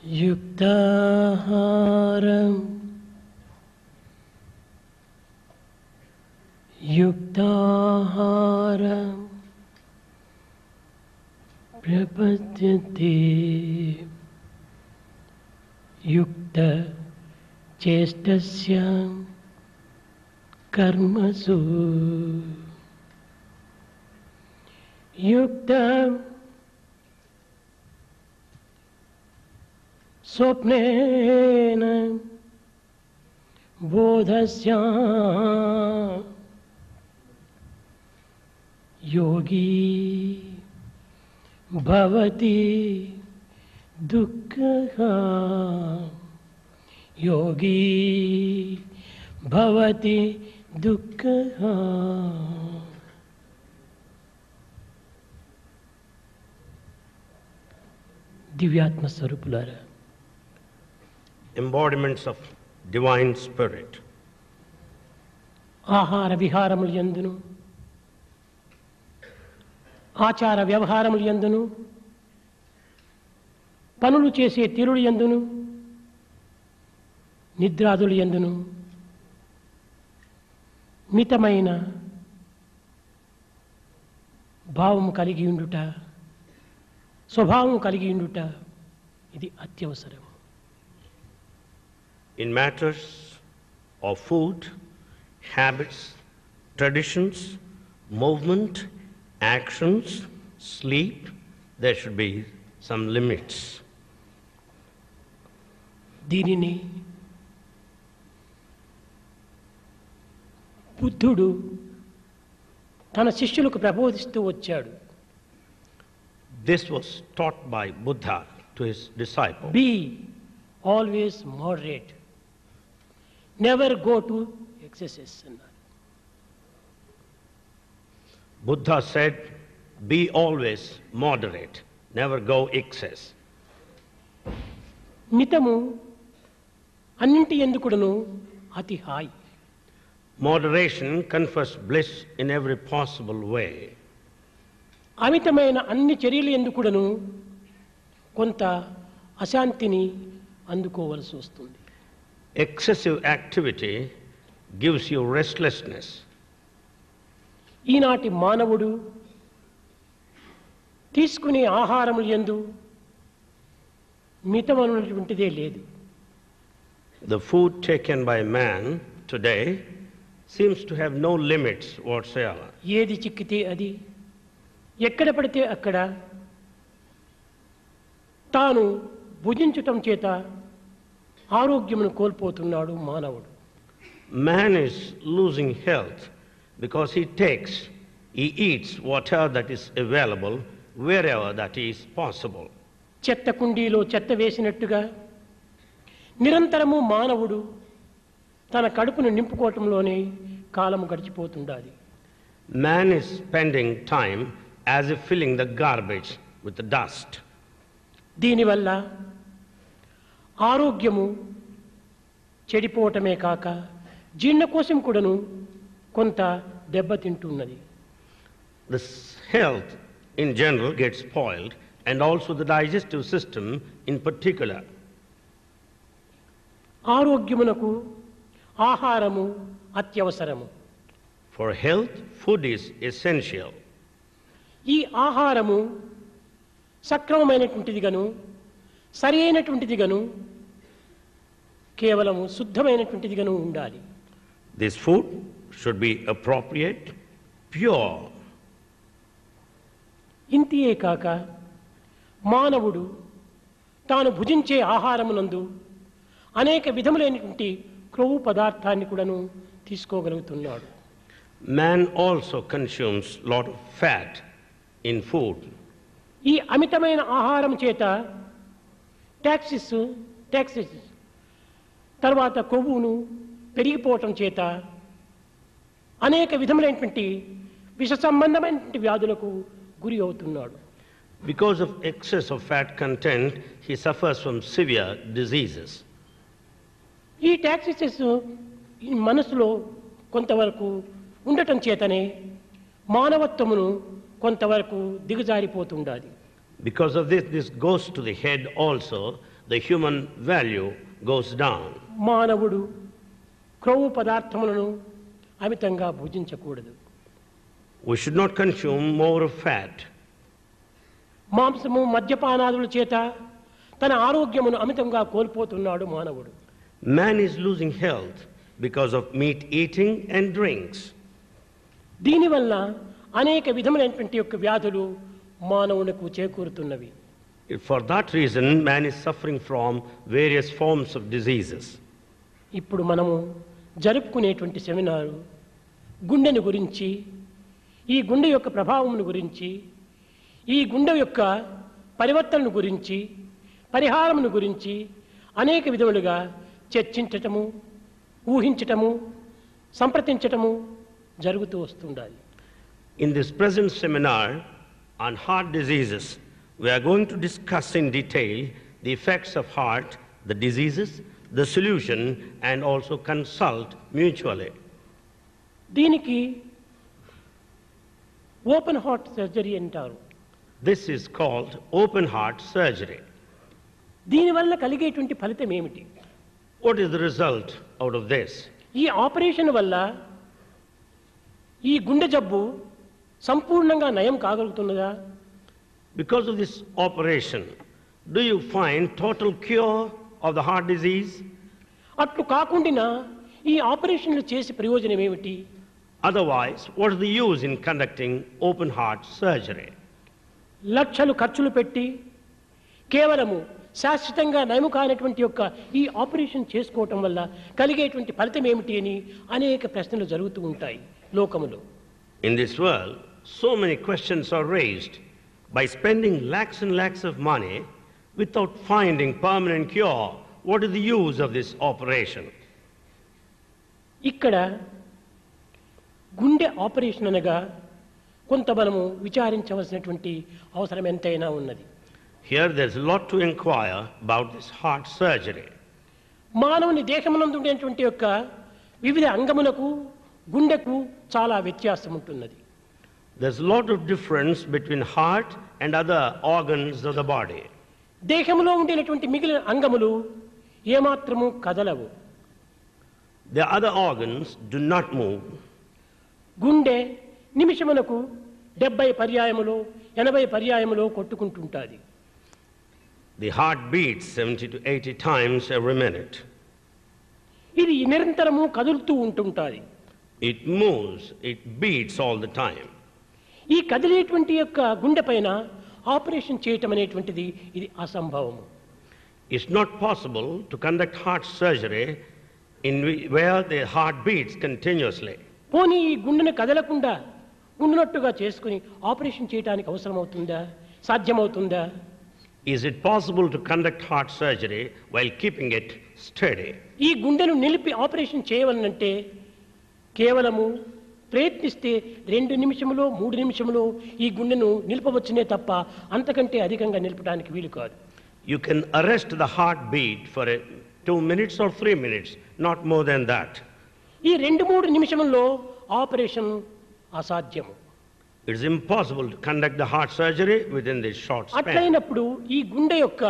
युक्ताहारं प्रपद्यते युक्तचेष्टस्य कर्मसु युक्त स्वप्नेन बोधस्य योगी भवति दुःखः योगी भवति दुःखः. दिव्यात्म स्वरूपुलारा, embodiments of divine spirit. ఆహార విహారములు యందును ఆచార వ్యవహారములు యందును పనులు చేసే తీరులు యందును నిద్రాదులు యందును మితమైన భావము కలిగి ఉండుట, స్వభావము కలిగి ఉండుట ఇది అత్యవసరం. In matters of food, habits, traditions, movement, actions, sleep, there should be some limits. దీనిని బుద్ధుడు తన శిష్యులకు ప్రబోధిస్తూ వచ్చాడు. This was taught by Buddha to his disciples. Be always moderate. Never go to excesses. Buddha said, be always moderate, never go excess. మితము అన్నింటి ఎందుకును అతి హాయి. Moderation confers bliss in every possible way. అమితమైన అన్ని చర్యలు ఎందుకును కొంత అశాంతిని అందుకోవలసి వస్తుంది. Excessive activity gives you restlessness. ఈనాటి మానవుడు తీసుకునే ఆహారములు యందు మితమైనటువంటిదే లేదు. The food taken by man today seems to have no limits whatsoever. ఏది చిక్కితే అది, ఎక్కడ పడితే అక్కడ తాను భుజించటం చేత ఆరోగ్యమును కోల్పోతున్నాడు మానవుడు. Man is losing health because he eats whatever that is available wherever that is possible. చెత్త కుండీలో చెత్త వేసినట్టుగా నిరంతరము మానవుడు తన కడుపును నింపుకోవటంలోనే కాలము గడిచిపోతుండాలి. Man is spending time as if filling the garbage with the dust. దీనివల్ల ఆరోగ్యము చెడిపోవటమే కాక జీర్ణకోశం కూడాను కొంత దెబ్బతింటున్నది. The health in general gets spoiled and also the digestive system in particular. ఆరోగ్యమునకు ఆహారము అత్యవసరము. For health, food is essential. ఈ ఆహారము సక్రమమైనటువంటిదిగాను సరి అయినటువంటిదిగాను కేవలము శుద్ధమైనటువంటిదిగాను ఉండాలి. This food should be appropriate, pure. ఇంతియే కాక మానవుడు తాను భుజించే ఆహారమునందు అనేక విధములైనటువంటి క్రొవ్వు పదార్థాన్ని కూడాను తీసుకోగలుగుతున్నాడు. Man also consumes lot of fat in food. ఈ అమితమైన ఆహారం చేత టాక్సిస్ తర్వాత కొవ్వును పెరిగిపోవటం చేత అనేక విధములైనటువంటి విష సంబంధమైనటువంటి వ్యాధులకు గురి అవుతున్నాడు. Because of excess of fat content, he suffers from severe diseases. ఈ టాక్సిస్ మనసులో కొంతవరకు ఉండటం చేతనే మానవత్వమును కొంతవరకు దిగజారిపోతుండాలి. Because of this goes to the head also, the human value goes down. మానవుడు క్రొవ్వు పదార్థములను అమితంగా భుజించకూడదు. We should not consume more of fat. మాంసము మద్యపానాదుల చేత తన ఆరోగ్యమును అమితంగా కోల్పోతున్నాడు మానవుడు. Man is losing health because of meat eating and drinks. దీనివల్ల అనేక విధములైనటువంటి యొక్క వ్యాధులు మానవునికి చేకూరుతున్నవి. For that reason, man is suffering from various forms of diseases. ఇప్పుడు మనము జరుపుకునేటువంటి సెమినారు గుండెని గురించి, ఈ గుండె యొక్క ప్రభావమును గురించి, ఈ గుండె యొక్క పరివర్తనను గురించి, పరిహారమును గురించి అనేక విధములుగా చర్చించటము, ఊహించటము, సంప్రదించటము జరుగుతూ వస్తుండాలి. In this present seminar on heart diseases, we are going to discuss in detail the effects of heart, the diseases, the solution, and also consult mutually. దీనికి ఓపెన్ హార్ట్ సర్జరీ అంటారు. This is called open heart surgery. దీనివల్ల కలిగేటువంటి ఫలితం ఏమిటి? What is the result out of this? ఈ operation వల్ల ఈ గుండె జబ్బు సంపూర్ణంగా నయం కాగలుగుతున్నదా? Because of this operation, do you find total cure of the heart disease? అట్లు కాకుండా ఈ ఆపరేషన్లు చేసి ప్రయోజనం ఏమిటి? Otherwise, what is the use in conducting open heart surgery? లక్షలు ఖర్చులు పెట్టి కేవలము శాశ్వతంగా నయము కానటువంటి యొక్క ఈ ఆపరేషన్ చేసుకోవటం వల్ల కలిగేటువంటి ఫలితం ఏమిటి అని అనేక ప్రశ్నలు జరుగుతూ ఉంటాయి లోకములో. In this world, so many questions are raised. By spending lakhs and lakhs of money without finding permanent cure, what is the use of this operation? ఇక్కడ గుండె ఆపరేషన్ అనగా కొంత మనము విచారించవలసినటువంటి అవసరం ఎంతైనా ఉన్నది. Here there's a lot to inquire about this heart surgery. మానవుని దేహమునందు ఉండేటువంటి యొక్క వివిధ అంగములకు గుండెకు చాలా వ్యత్యాసం ఉంటున్నది. There's a lot of difference between heart and other organs of the body. దేహములో ఉండేటువంటి మిగిలిన అంగములు ఏమాత్రము కదలవు. The other organs do not move. గుండె నిమిషమునకు 70 పర్యాయములో 80 పర్యాయములో కొట్టుకుంటుంటుంది. The heart beats 70 to 80 times every minute. ఇది నిరంతరము కదులుతూ ఉంటుంటుంది. It moves, it beats all the time. ఈ కదిలేటువంటి యొక్క గుండె పైన ఆపరేషన్ చేయటం అనేటువంటిది ఇది అసంభవము. It's not possible to conduct heart surgery where the heart beats continuously. పోనీ ఈ గుండెను కదలకుండా ఉన్నట్టుగా చేసుకుని ఆపరేషన్ చేయడానికి అవసరమవుతుందా? సాధ్యమవుతుందా? Is it possible to conduct heart surgery while keeping it steady? ఈ గుండెను నిలిపి ఆపరేషన్ చేయవలనంటే కేవలము ప్రయత్నిస్తే 2 నిమిషములో 3 నిమిషములో ఈ గుండెను నిలపవచ్చునే తప్ప అంతకంటే అధికంగా నిలపడానికి వీలు కాదు. You can arrest the heartbeat for 2 minutes or 3 minutes, not more than that. ఈ 2-3 నిమిషముల్లో ఆపరేషన్ అసాధ్యము. It is impossible to conduct the heart surgery within this short span. అట్లయినప్పుడు ఈ గుండె యొక్క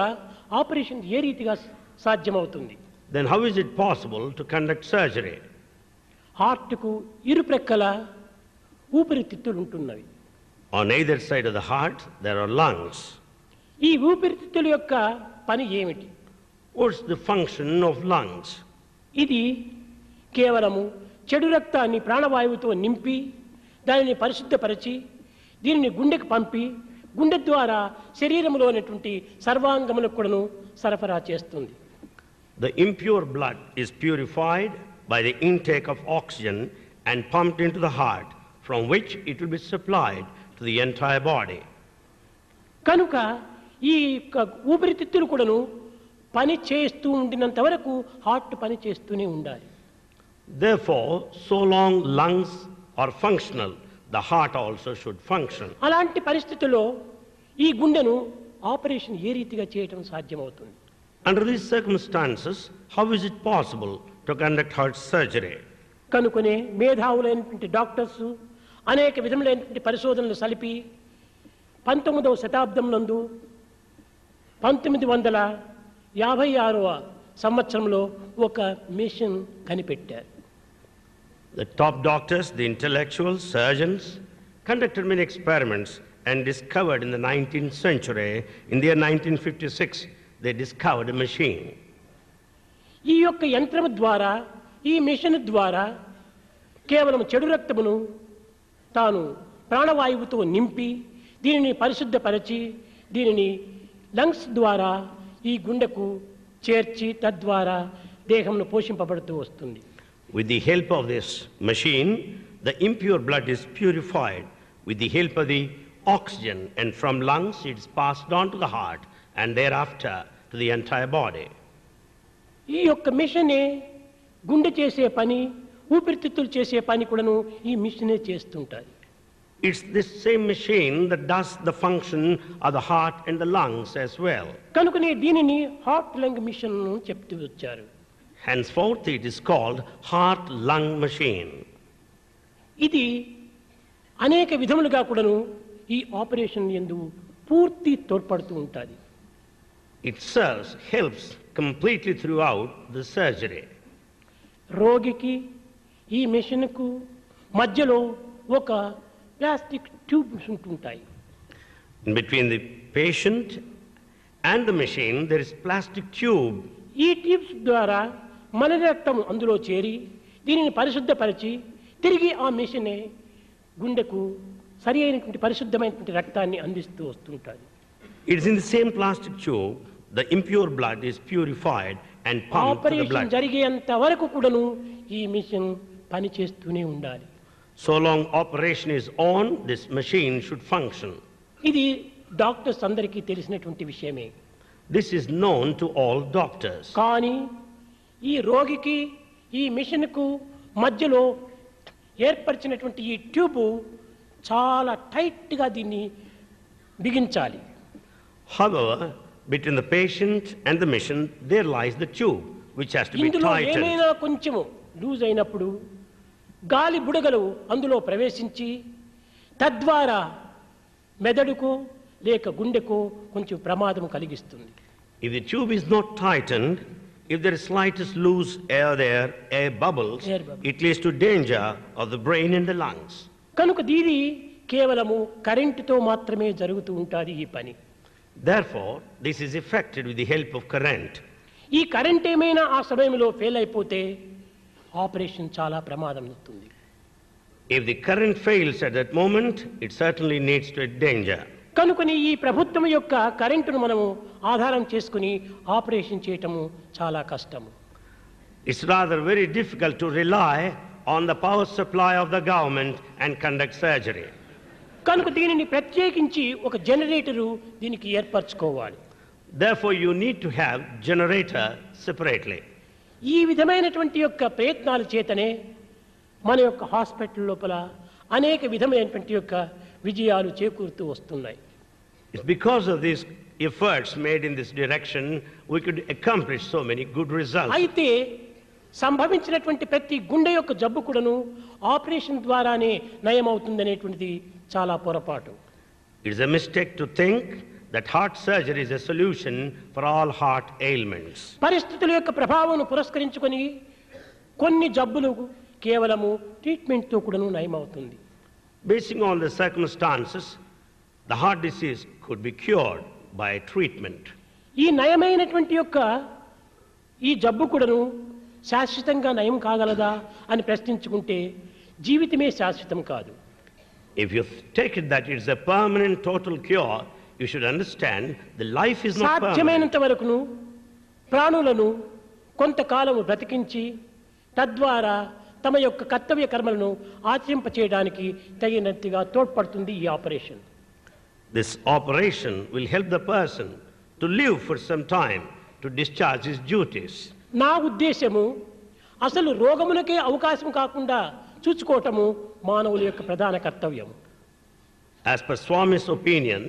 ఆపరేషన్ ఏ రీతిగా సాధ్యమవుతుంది? Then how is it possible to conduct surgery? హార్ట్కు ఇరుప్రక్కల ఊపిరితిత్తులు ఉంటున్నవి. On either side of the heart, there are lungs. ఈ ఊపిరితిత్తుల యొక్క పని ఏమిటి? What's the function of lungs? ఇది కేవలము చెడు రక్తాన్ని ప్రాణవాయువుతో నింపి దానిని పరిశుద్ధపరిచి దీనిని గుండెకు పంపి గుండె ద్వారా శరీరంలో ఉన్నటువంటి సర్వాంగములకు కూడాను సరఫరా చేస్తుంది. The impure blood is purified by the intake of oxygen and pumped into the heart, from which it will be supplied to the entire body. కనుక ఈ ఊపిరితిత్తులు కూడాను పని చేస్తూ ఉండినంత వరకు హార్ట్ పని చేస్తూనే ఉండాలి. Therefore, so long lungs are functional, the heart also should function. అలాంటి పరిస్థితుల్లో ఈ గుండెను ఆపరేషన్ ఏ రీతిగా చేయటం సాధ్యమవుతుంది? Under these circumstances, how is it possible to conduct heart surgery? కనుకొనే మేధావులైనటువంటి డాక్టర్స్ అనేక విధములైనటువంటి పరిశోధనలు సలిపి 19వ శతాబ్దం నందు 56వ సంవత్సరంలో ఒక మిషన్ కనిపెట్టారు. The top doctors, the intellectuals, surgeons conducted many experiments and discovered in the 19th century, in the year 1956, they discovered a machine. ఈ యొక్క యంత్రము ద్వారా, ఈ మిషన్ ద్వారా కేవలం చెడు రక్తమును తాను ప్రాణవాయువుతో నింపి దీనిని పరిశుద్ధపరచి దీనిని లంగ్స్ ద్వారా ఈ గుండెకు చేర్చి తద్వారా దేహమును పోషింపబడుతూ వస్తుంది. With the help of this machine, the impure blood is purified with the help of the oxygen, and from lungs it is passed on to the heart and thereafter to the entire body. ఈ యొక్క మిషనే గుండె చేసే పని, ఊపిరితిత్తులు చేసే పని కూడాను ఈ మిషనే చేస్తుంటారు. It's this same machine that does the function of the heart and the lungs as well. కనుకనే దీనిని హార్ట్ లంగ్ మిషన్ చెప్తూ వచ్చారు. Henceforth it is called heart-lung machine. ఇది అనేక విధములుగా కూడాను ఈ ఆపరేషన్ యందు పూర్తి తోడ్పడుతూ ఉంటుంది. It serves, helps completely throughout the surgery. రోగికి ఈ మెషిన్కు మధ్యలో ఒక ప్లాస్టిక్ ట్యూబ్స్ ఉంటుంటాయి. In between the patient and the machine there is plastic tube. ఈ ట్యూబ్స్ ద్వారా మన రక్తం అందులో చేరి దీనిని పరిశుద్ధపరిచి తిరిగి ఆ మెషినే గుండెకు సరి అయినటువంటి పరిశుద్ధమైనటువంటి రక్తాన్ని అందిస్తూ వస్తుంటుంది. It is in the same plastic tube the impure blood is purified and pumped to the operation blood. జరిగేంత వరకు కూడాను ఈ మిషన్ పనిచేస్తూనే ఉండాలి. So long operation is on, this machine should function. ఇది డాక్టర్స్ అందరికీ తెలిసినటువంటి విషయమే. This is known to all doctors. కానీ ఈ రోగికి ఈ మిషన్కు మధ్యలో ఏర్పరిచినటువంటి ఈ ట్యూబ్ చాలా టైట్గా దీన్ని బిగించాలి. However, between the patient and the machine there lies the tube which has to be ఇందులో tightened. ఏమైనా కొంచెము లూజ్ అయినప్పుడు గాలి బుడగలు అందులో ప్రవేశించి తద్వారా మెదడుకు లేక గుండెకు కొంచెం ప్రమాదం కలిగిస్తుంది. If the tube is not tightened, if there is slightest loose air there, air bubbles, Air bubbles. it leads to danger of the brain and the lungs. కనుక దీని కేవలము కరెంటుతో మాత్రమే జరుగుతూ ఉంటుంది ఈ పని. Therefore, this is effected with the help of current. ఈ కరెంట్ ఏమైనా ఆ సమయంలో ఫెయిల్ అయిపోతే ఆపరేషన్ చాలా ప్రమాదం అవుతుంది. If the current fails at that moment, it certainly leads to a danger. కనుకని ఈ ప్రభుత్వం యొక్క కరెంటును మనము ఆధారం చేసుకుని ఆపరేషన్ చేయటము చాలా కష్టము. It's rather very difficult to rely on the power supply of the government and conduct surgery. కనుక దీనిని ప్రత్యేకించి ఒక జనరేటరు దీనికి ఏర్పరచుకోవాలి. Therefore, you need to have generator separately. ఈ విధమైనటువంటి యొక్క ప్రయత్నాల చేతనే మన యొక్క హాస్పిటల్ లోపల అనేక విధమైనటువంటి యొక్క విజయాలు చేకూరుతూ వస్తున్నాయి. It's because of these efforts made in this direction we could accomplish so many good results. అయితే సంభవించినటువంటి ప్రతి గుండె యొక్క జబ్బు కూడాను ఆపరేషన్ ద్వారానే నయమవుతుందనేటువంటిది చాలా పొరపాటు. It is a mistake to think that heart surgery is a solution for all heart ailments. పరిస్థితుల యొక్క ప్రభావం పురస్కరించుకొని కొన్ని జబ్బులు కేవలము ట్రీట్మెంట్తో కూడాను నయమవుతుంది. Basing on the circumstances, the heart disease could be cured by treatment. ఈ నయమైనటువంటి యొక్క ఈ జబ్బు కూడాను శాశ్వతంగా నయం కాగలదా అని ప్రశ్నించుకుంటే జీవితమే శాశ్వతం కాదు. If you take it that it's a permanent total cure, you should understand the life is not permanent. సాధ్యమైనంత వరకును ప్రాణులను కొంతకాలము బ్రతికించి తద్వారా తమ యొక్క కర్తవ్య కర్మలను ఆచరింపచేయడానికి తగినట్టుగా తోడ్పడుతుంది ఈ operation. This operation will help the person to live for some time to discharge his duties. నా ఉద్దేశము అసలు రోగములకే అవకాశం కాకుండా చూసుకోవటము మానవుల యొక్క ప్రధాన కర్తవ్యం. As per Swami's opinion,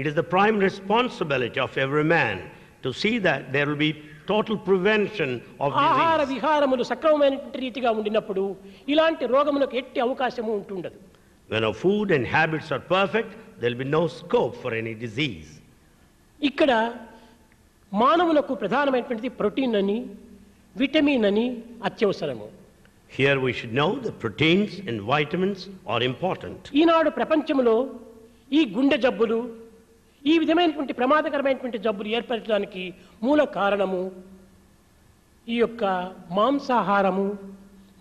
it is the prime responsibility of every man to see that there will be total prevention of ఆహార disease. విహారములు సక్రమమైనటువంటి రీతిగా ఉండినప్పుడు ఇలాంటి రోగములకు ఎట్టి అవకాశము ఉంటుండదు. When our food and habits are perfect, there will be no scope for any disease. ఇక్కడ మానవులకు ప్రధానమైనటువంటిది protein అని, vitamin అని అత్యవసరము. Here we should know the proteins and vitamins are important. ఈనాడు ప్రపంచంలో ఈ గుండె జబ్బులు, ఈ విధమైనటువంటి ప్రమాదకరమైనటువంటి జబ్బులు ఏర్పడటానికి మూల కారణము ఈ యొక్క మాంసాహారము,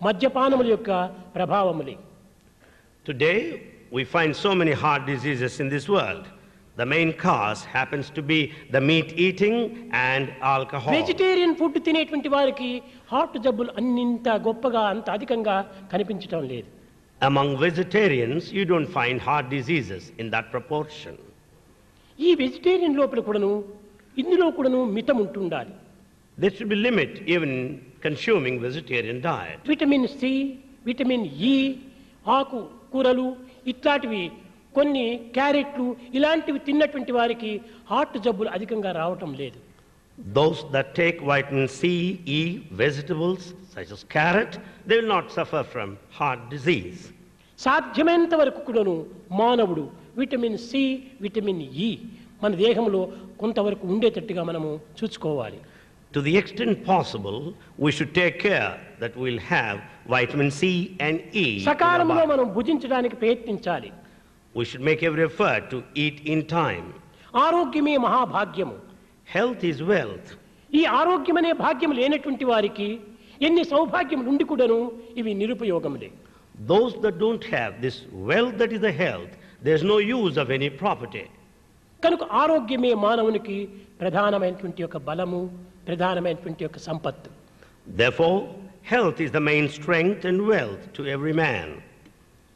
మద్యపానముల యొక్క ప్రభావములే. Today we find so many heart diseases in this world. The main cause happens to be the meat eating and alcohol. Vegetarian food తినేటువంటి వారికి హార్ట్ జబ్బులు అన్నింత గొప్పగా అంత అధికంగా కనిపించటం లేదు. Among vegetarians you don't find heart diseases in that proportion. ఈ vegetarian లోపల కూడాను ఇందులో కూడాను మితం ఉంటుండాలి. There should be limit even consuming vegetarian diet. Vitamin C, vitamin E, ఆకు కూరలు ఇట్లాంటివి, కొన్ని క్యారెట్లు ఇలాంటివి తిన్నటువంటి వారికి హార్ట్ జబ్బులు అధికంగా రావటం లేదు. Those that take vitamin C, E, vegetables such as carrot, they will not suffer from heart disease. సాధ్యమైనంత వరకు కూడాను మానవుడు విటమిన్ సి, విటమిన్ ఇ మన దేహంలో కొంతవరకు ఉండేటట్టుగా మనము చూసుకోవాలి. To the extent possible, we should take care that we'll have vitamin C and E. సకాలంలో మనం భుజించడానికి ప్రయత్నించాలి. We should make every effort to eat in time. ఆరోగ్యమే మహాభాగ్యము. Health is wealth. ఈ ఆరోగ్యం అనే భాగ్యం లేనటువంటి వారికి ఎన్ని సౌభాగ్యములు ఉండి కూడాను ఇవి నిరుపయోగములే. Those that don't have this wealth that is the health, there's no use of any property. కనుక ఆరోగ్యమే మానవునికి ప్రధానమైనటువంటి ఒక బలము, ప్రధానమైనటువంటి ఒక సంపత్తు. Therefore, health is the main strength and wealth to every man.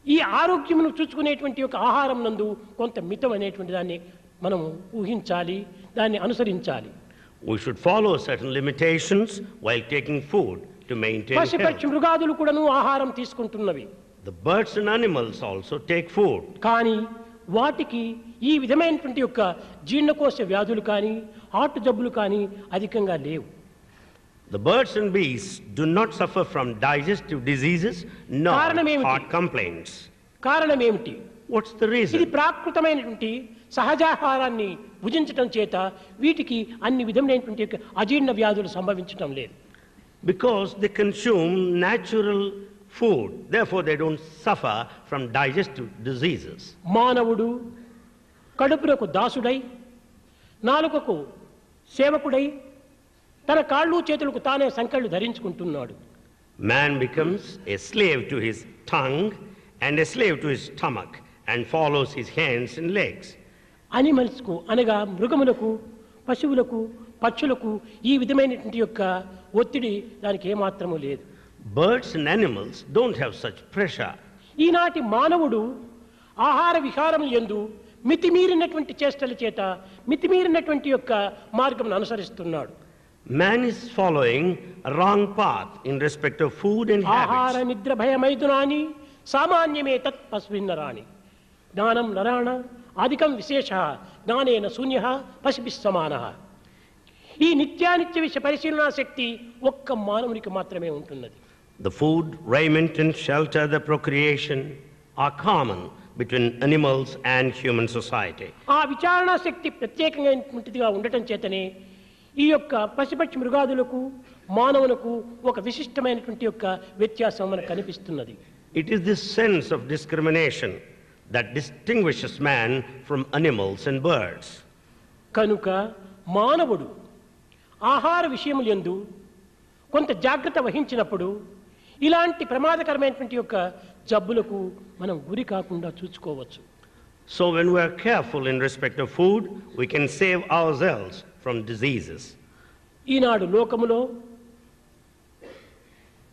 ఈ ఆరోగ్యమును చూసుకునేటువంటి ఒక ఆహారం నందు కొంత మితం అనేటువంటి దాన్ని మనం ఊహించాలి, దాన్ని అనుసరించాలి. We should follow certain limitations while taking food to maintain పశుపక్షి health. మృగాదులు కూడాను ఆహారం తీసుకుంటున్నవి. The birds and animals also take food. కానీ వాటికి ఈ విధమైనటువంటి యొక్క జీర్ణకోశ వ్యాధులు కానీ హార్ట్ జబ్బులు కానీ అధికంగా లేవు. The birds and beasts do not suffer from digestive diseases nor heart complaints. కారణం ఏమిటి? What's the ఇది reason? ప్రాకృతమైనటువంటి సహజాహారాన్ని భుజించటం చేత వీటికి అన్ని విధమైనటువంటి యొక్క అజీర్ణ వ్యాధులు సంభవించటం లేదు. Because they consume natural food, therefore they don't suffer from digestive diseases. మానవుడు కడుపునకు దాసుడై, నాలుకకు సేవకుడై, తన కాళ్ళు చేతులకు తానే సంకెళ్ళు ధరించుకుంటున్నాడు. Man becomes a slave to his tongue and a slave to his stomach and follows his hands and legs. అనిమల్స్కు అనగా మృగములకు, పశువులకు, పక్షులకు ఈ విధమైనటువంటి యొక్క ఒత్తిడి దానికి ఏమాత్రము లేదు. Birds and animals don't have such pressure. ఈనాటి మానవుడు ఆహార విహారం యందు మితిమీరినటువంటి చేష్టల చేత మితిమీరినటువంటి యొక్క మార్గం అనుసరిస్తున్నాడు. Man is following a wrong path in respect of food and ఆహార habits. నిద్ర భయమైదునాని సామాన్యమే తత్ పశువిన్నరాణి జ్ఞానం నరాణ అధికం విశేష జ్ఞానేన శూన్య పశుభిః సమానః. ఈ నిత్యానిత్య విషయ పరిశీలనా శక్తి ఒక్క మానవునికి మాత్రమే ఉంటున్నది. The food, raiment and shelter, the procreation are common between animals and human society. ఆ విచారణా శక్తి ప్రత్యేకమైనటువంటిదిగా ఉండటం చేతనే ఈ యొక్క పశుపక్షి మృగాదులకు మానవులకు ఒక విశిష్టమైనటువంటి యొక్క వ్యత్యాసం మనకు కనిపిస్తున్నది. It is this sense of discrimination that distinguishes man from animals and birds. కనుక మానవుడు ఆహార విషయములందు కొంత జాగ్రత్త వహించినప్పుడు ఇలాంటి ప్రమాదకరమైనటువంటి యొక్క జబ్బులకు మనం గురి కాకుండా చూసుకోవచ్చు. So when we are careful in respect of food, we can save ourselves from diseases. ఈనాడు లోకములో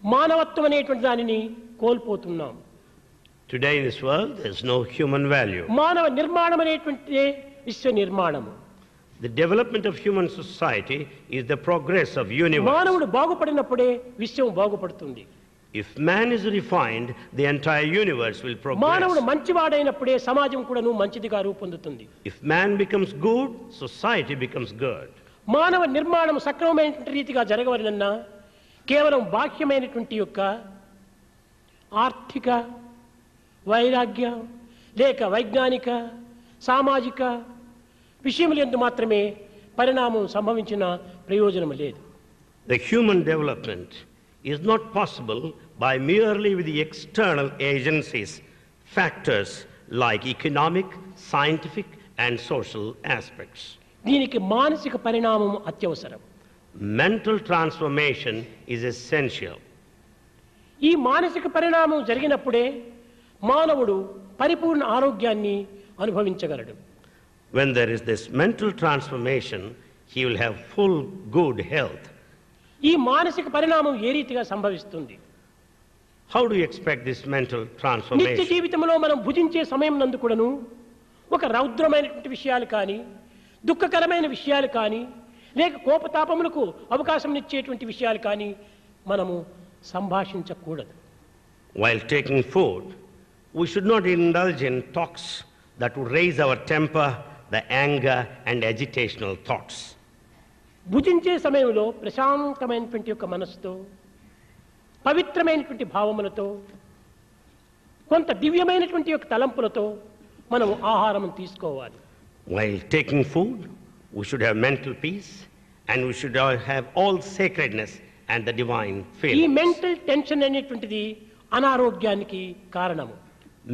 మానవత్వం అనేటువంటి దానిని కోల్పోతున్నాం. Today in this world, there is no human value. మానవ నిర్మాణం అనేటువంటి విశ్వ నిర్మాణము. The development of human society is the progress of universe. మానవుడు బాగుపడినప్పుడే విశ్వం బాగుపడుతుంది. If man is refined, the entire universe will మానవుడు progress. మంచివాడైనప్పుడే సమాజం కూడాను మంచిదిగా రూపొందుతుంది. If man becomes good, society becomes good. మానవ నిర్మాణం సక్రమమైనటువంటి రీతిగా జరగవలనన్నా కేవలం బాహ్యమైనటువంటి యొక్క ఆర్థిక, వైరాగ్య లేక వైజ్ఞానిక, సామాజిక విషయములందు మాత్రమే పరిణామం సంభవించిన ప్రయోజనం లేదు. The human development is not possible by merely with the external agencies, factors like economic, scientific and social aspects. దీనికి మానసిక పరిణామం అత్యవసరం. Mental transformation is essential. ఈ మానసిక పరిణామం జరిగినప్పుడే మానవుడు పరిపూర్ణ ఆరోగ్యాన్ని అనుభవించగలడు. When there is this mental transformation, he will have full good health. ఈ మానసిక పరిణామం ఏ రీతిగా సంభవిస్తుంది? How do you expect this mental నిత్య transformation? జీవితంలో మనం భుజించే సమయం నందు కూడాను ఒక రౌద్రమైనటువంటి విషయాలు కానీ, దుఃఖకరమైన విషయాలు కానీ, లేక కోపతాపములకు అవకాశం ఇచ్చేటువంటి విషయాలు కానీ మనము సంభాషించకూడదు. While taking food, we should not indulge in talks that would raise our temper, the anger and agitational thoughts. భుజించే సమయంలో ప్రశాంతమైనటువంటి యొక్క మనసుతో, పవిత్రమైనటువంటి భావములతో, కొంత దివ్యమైనటువంటి యొక్క తలంపులతో మనం ఆహారం తీసుకోవాలి. While taking food, we should have mental peace and we should have all sacredness and the divine ఈ feelings. మెంటల్ టెన్షన్ అనేటువంటిది అనారోగ్యానికి కారణము.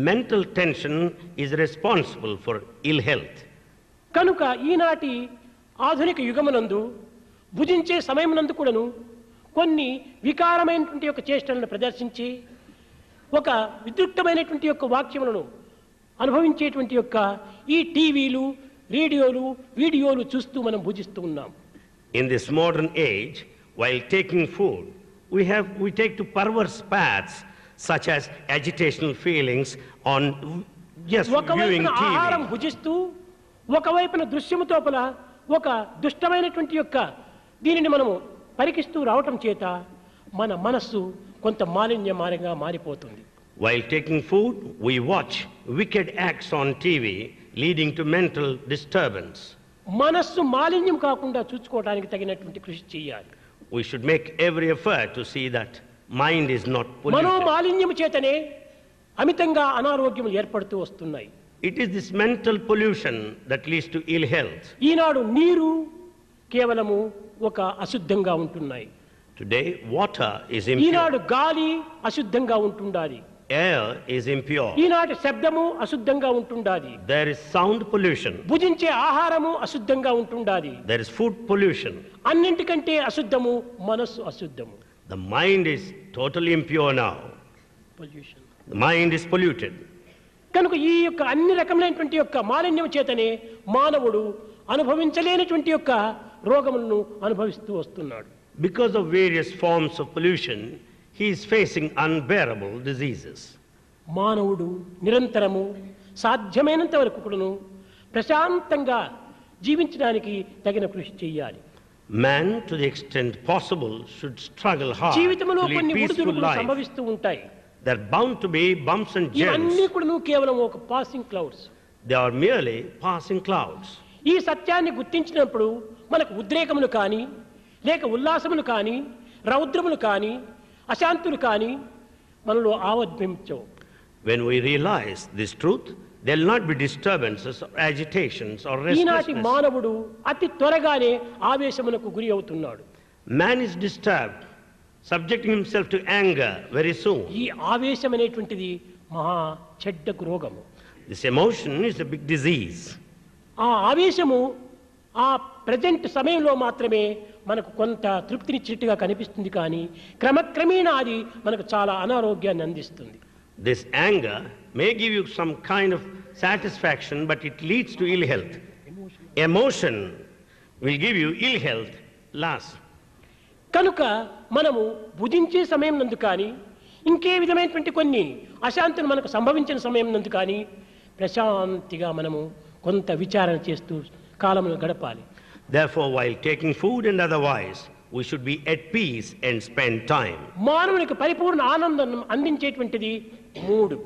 Mental tension is responsible for ill health. కనుక ఈనాటి ఆధునిక యుగమునందు భుజించే సమయమునందు కూడాను కొన్ని వికారమైనటువంటి యొక్క చేష్టలను ప్రదర్శించి ఒక విద్యుక్తమైనటువంటి యొక్క వాక్యములను అనుభవించేటువంటి యొక్క ఈ టీవీలు, రేడియోలు, వీడియోలు చూస్తూ మనం భుజిస్తూ ఉన్నాం. In this modern age, while taking food, we take to perverse paths such as agitational feelings on just viewing ఒకవైపున ఆహారం TV. భుజిస్తూ ఒకవైపున దృశ్యము తోపల ఒక దుష్టమైనటువంటి యొక్క దీనిని మనము పరికిస్తూ రావటం చేత మన మనస్సు కొంత మాలిన్యమారంగా మారిపోతుంది. While taking food, we watch wicked acts on TV leading to mental disturbance. మనస్సు మాలిన్యం కాకుండా చూసుకోవడానికి తగినటువంటి కృషి చేయాలి. We should make every effort to see that mind is not Mano polluted. మాలిన్యం చేతనే అమితంగా అనారోగ్యములు ఏర్పడుతూ వస్తున్నాయి. It is this mental pollution that leads to ill health. ఈనాడు నీరు కేవలము ఒక అశుద్ధంగా ఉంటున్నాయి. Today, water is impure. ఈనాడు గాలి అశుద్ధంగా ఉంటుండాలి. Air is impure. ఈనాటి శబ్దము అశుద్ధంగా ఉంటుండాలి. There is sound pollution. భుజించే ఆహారము అశుద్ధంగా ఉంటుండాలి. There is food pollution. అన్నింటికంటే అశుద్ధము మనస్సు అశుద్ధము. The mind is totally impure now. Pollution. The mind is polluted. కనుక ఈ యొక్క అన్ని రకమైనటువంటి యొక్క మాలిన్యం చేతనే మానవుడు అనుభవించలేనటువంటి యొక్క రోగములను అనుభవిస్తూ వస్తున్నాడు. Because of various forms of pollution, he is facing unbearable diseases. మానవుడు నిరంతరము సాధ్యమైనంత వరకు కూడాను ప్రశాంతంగా జీవించడానికి తగిన కృషి చేయాలి. Man, to the extent possible, should struggle hard జీవితంలో to కొన్ని lead peaceful ఒడిదుడుకులు life. సంభవిస్తూ ఉంటాయి. There are bound to be bumps and ఇవన్నీ jumps. కూడాను కేవలం ఒక passing clouds. They are merely passing clouds. ఈ సత్యాన్ని గుర్తించినప్పుడు మనకు ఉద్రేకములు కానీ, లేక ఉల్లాసములు కానీ, రౌద్రములు కానీ, అశాంతులు కానీ మనలో ఆవిర్భవించవు. When we realize this truth, there will not be disturbances or agitations or ఈనాటి restlessness. మానవుడు అతి త్వరగానే ఆవేశమునకు గురి అవుతున్నాడు. Man is disturbed, subjecting himself to anger very soon. ఈ ఆవేశం అనేటువంటిది మహా చెడ్డకు రోగము. This emotion is a big disease. ఆ ఆవేశము ఆ ప్రజెంట్ సమయంలో మాత్రమే మనకు కొంత తృప్తినిచ్చినట్టుగా కనిపిస్తుంది, కానీ క్రమక్రమేణా అది మనకు చాలా అనారోగ్యాన్ని అందిస్తుంది. This anger may give you some kind of satisfaction, but it leads to ill health. Emotion will give you ill health last. కనుక మనము భుజించే సమయం నందు కానీ, ఇంకే విధమైనటువంటి కొన్ని అశాంతులు మనకు సంభవించిన సమయం నందు కానీ ప్రశాంతిగా మనము కొంత విచారణ చేస్తూ కాలమును గడపాలి. Therefore, while taking food and otherwise, we should be at peace and spend time. మానవునికి పరిపూర్ణ ఆనందం అందించేటువంటిది మూడు.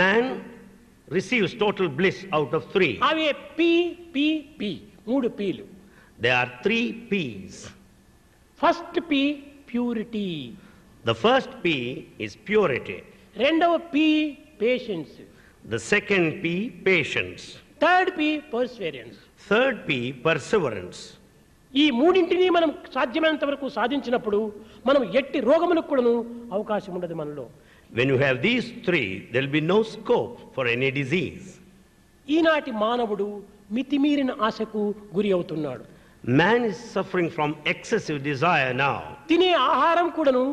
Man receives total bliss out of three. అవే పి పి పి, మూడు పీలు. There are 3 P's. First P purity, The first P is purity. రెండవ P patience, The second P, patience. Third P perseverance. Third P, perseverance. ఈ మూడింటిని మనం సాధ్యమైనంత వరకు సాధించినప్పుడు మనం ఎట్టి రోగములకు కూడాను అవకాశం ఉండదు మనలో. When you have these three, there will be no scope for any disease. ఈనాటి మానవుడు మితిమీరిన ఆశకు గురి అవుతున్నాడు. Man is suffering from excessive desire now. తినే ఆహారం కూడాను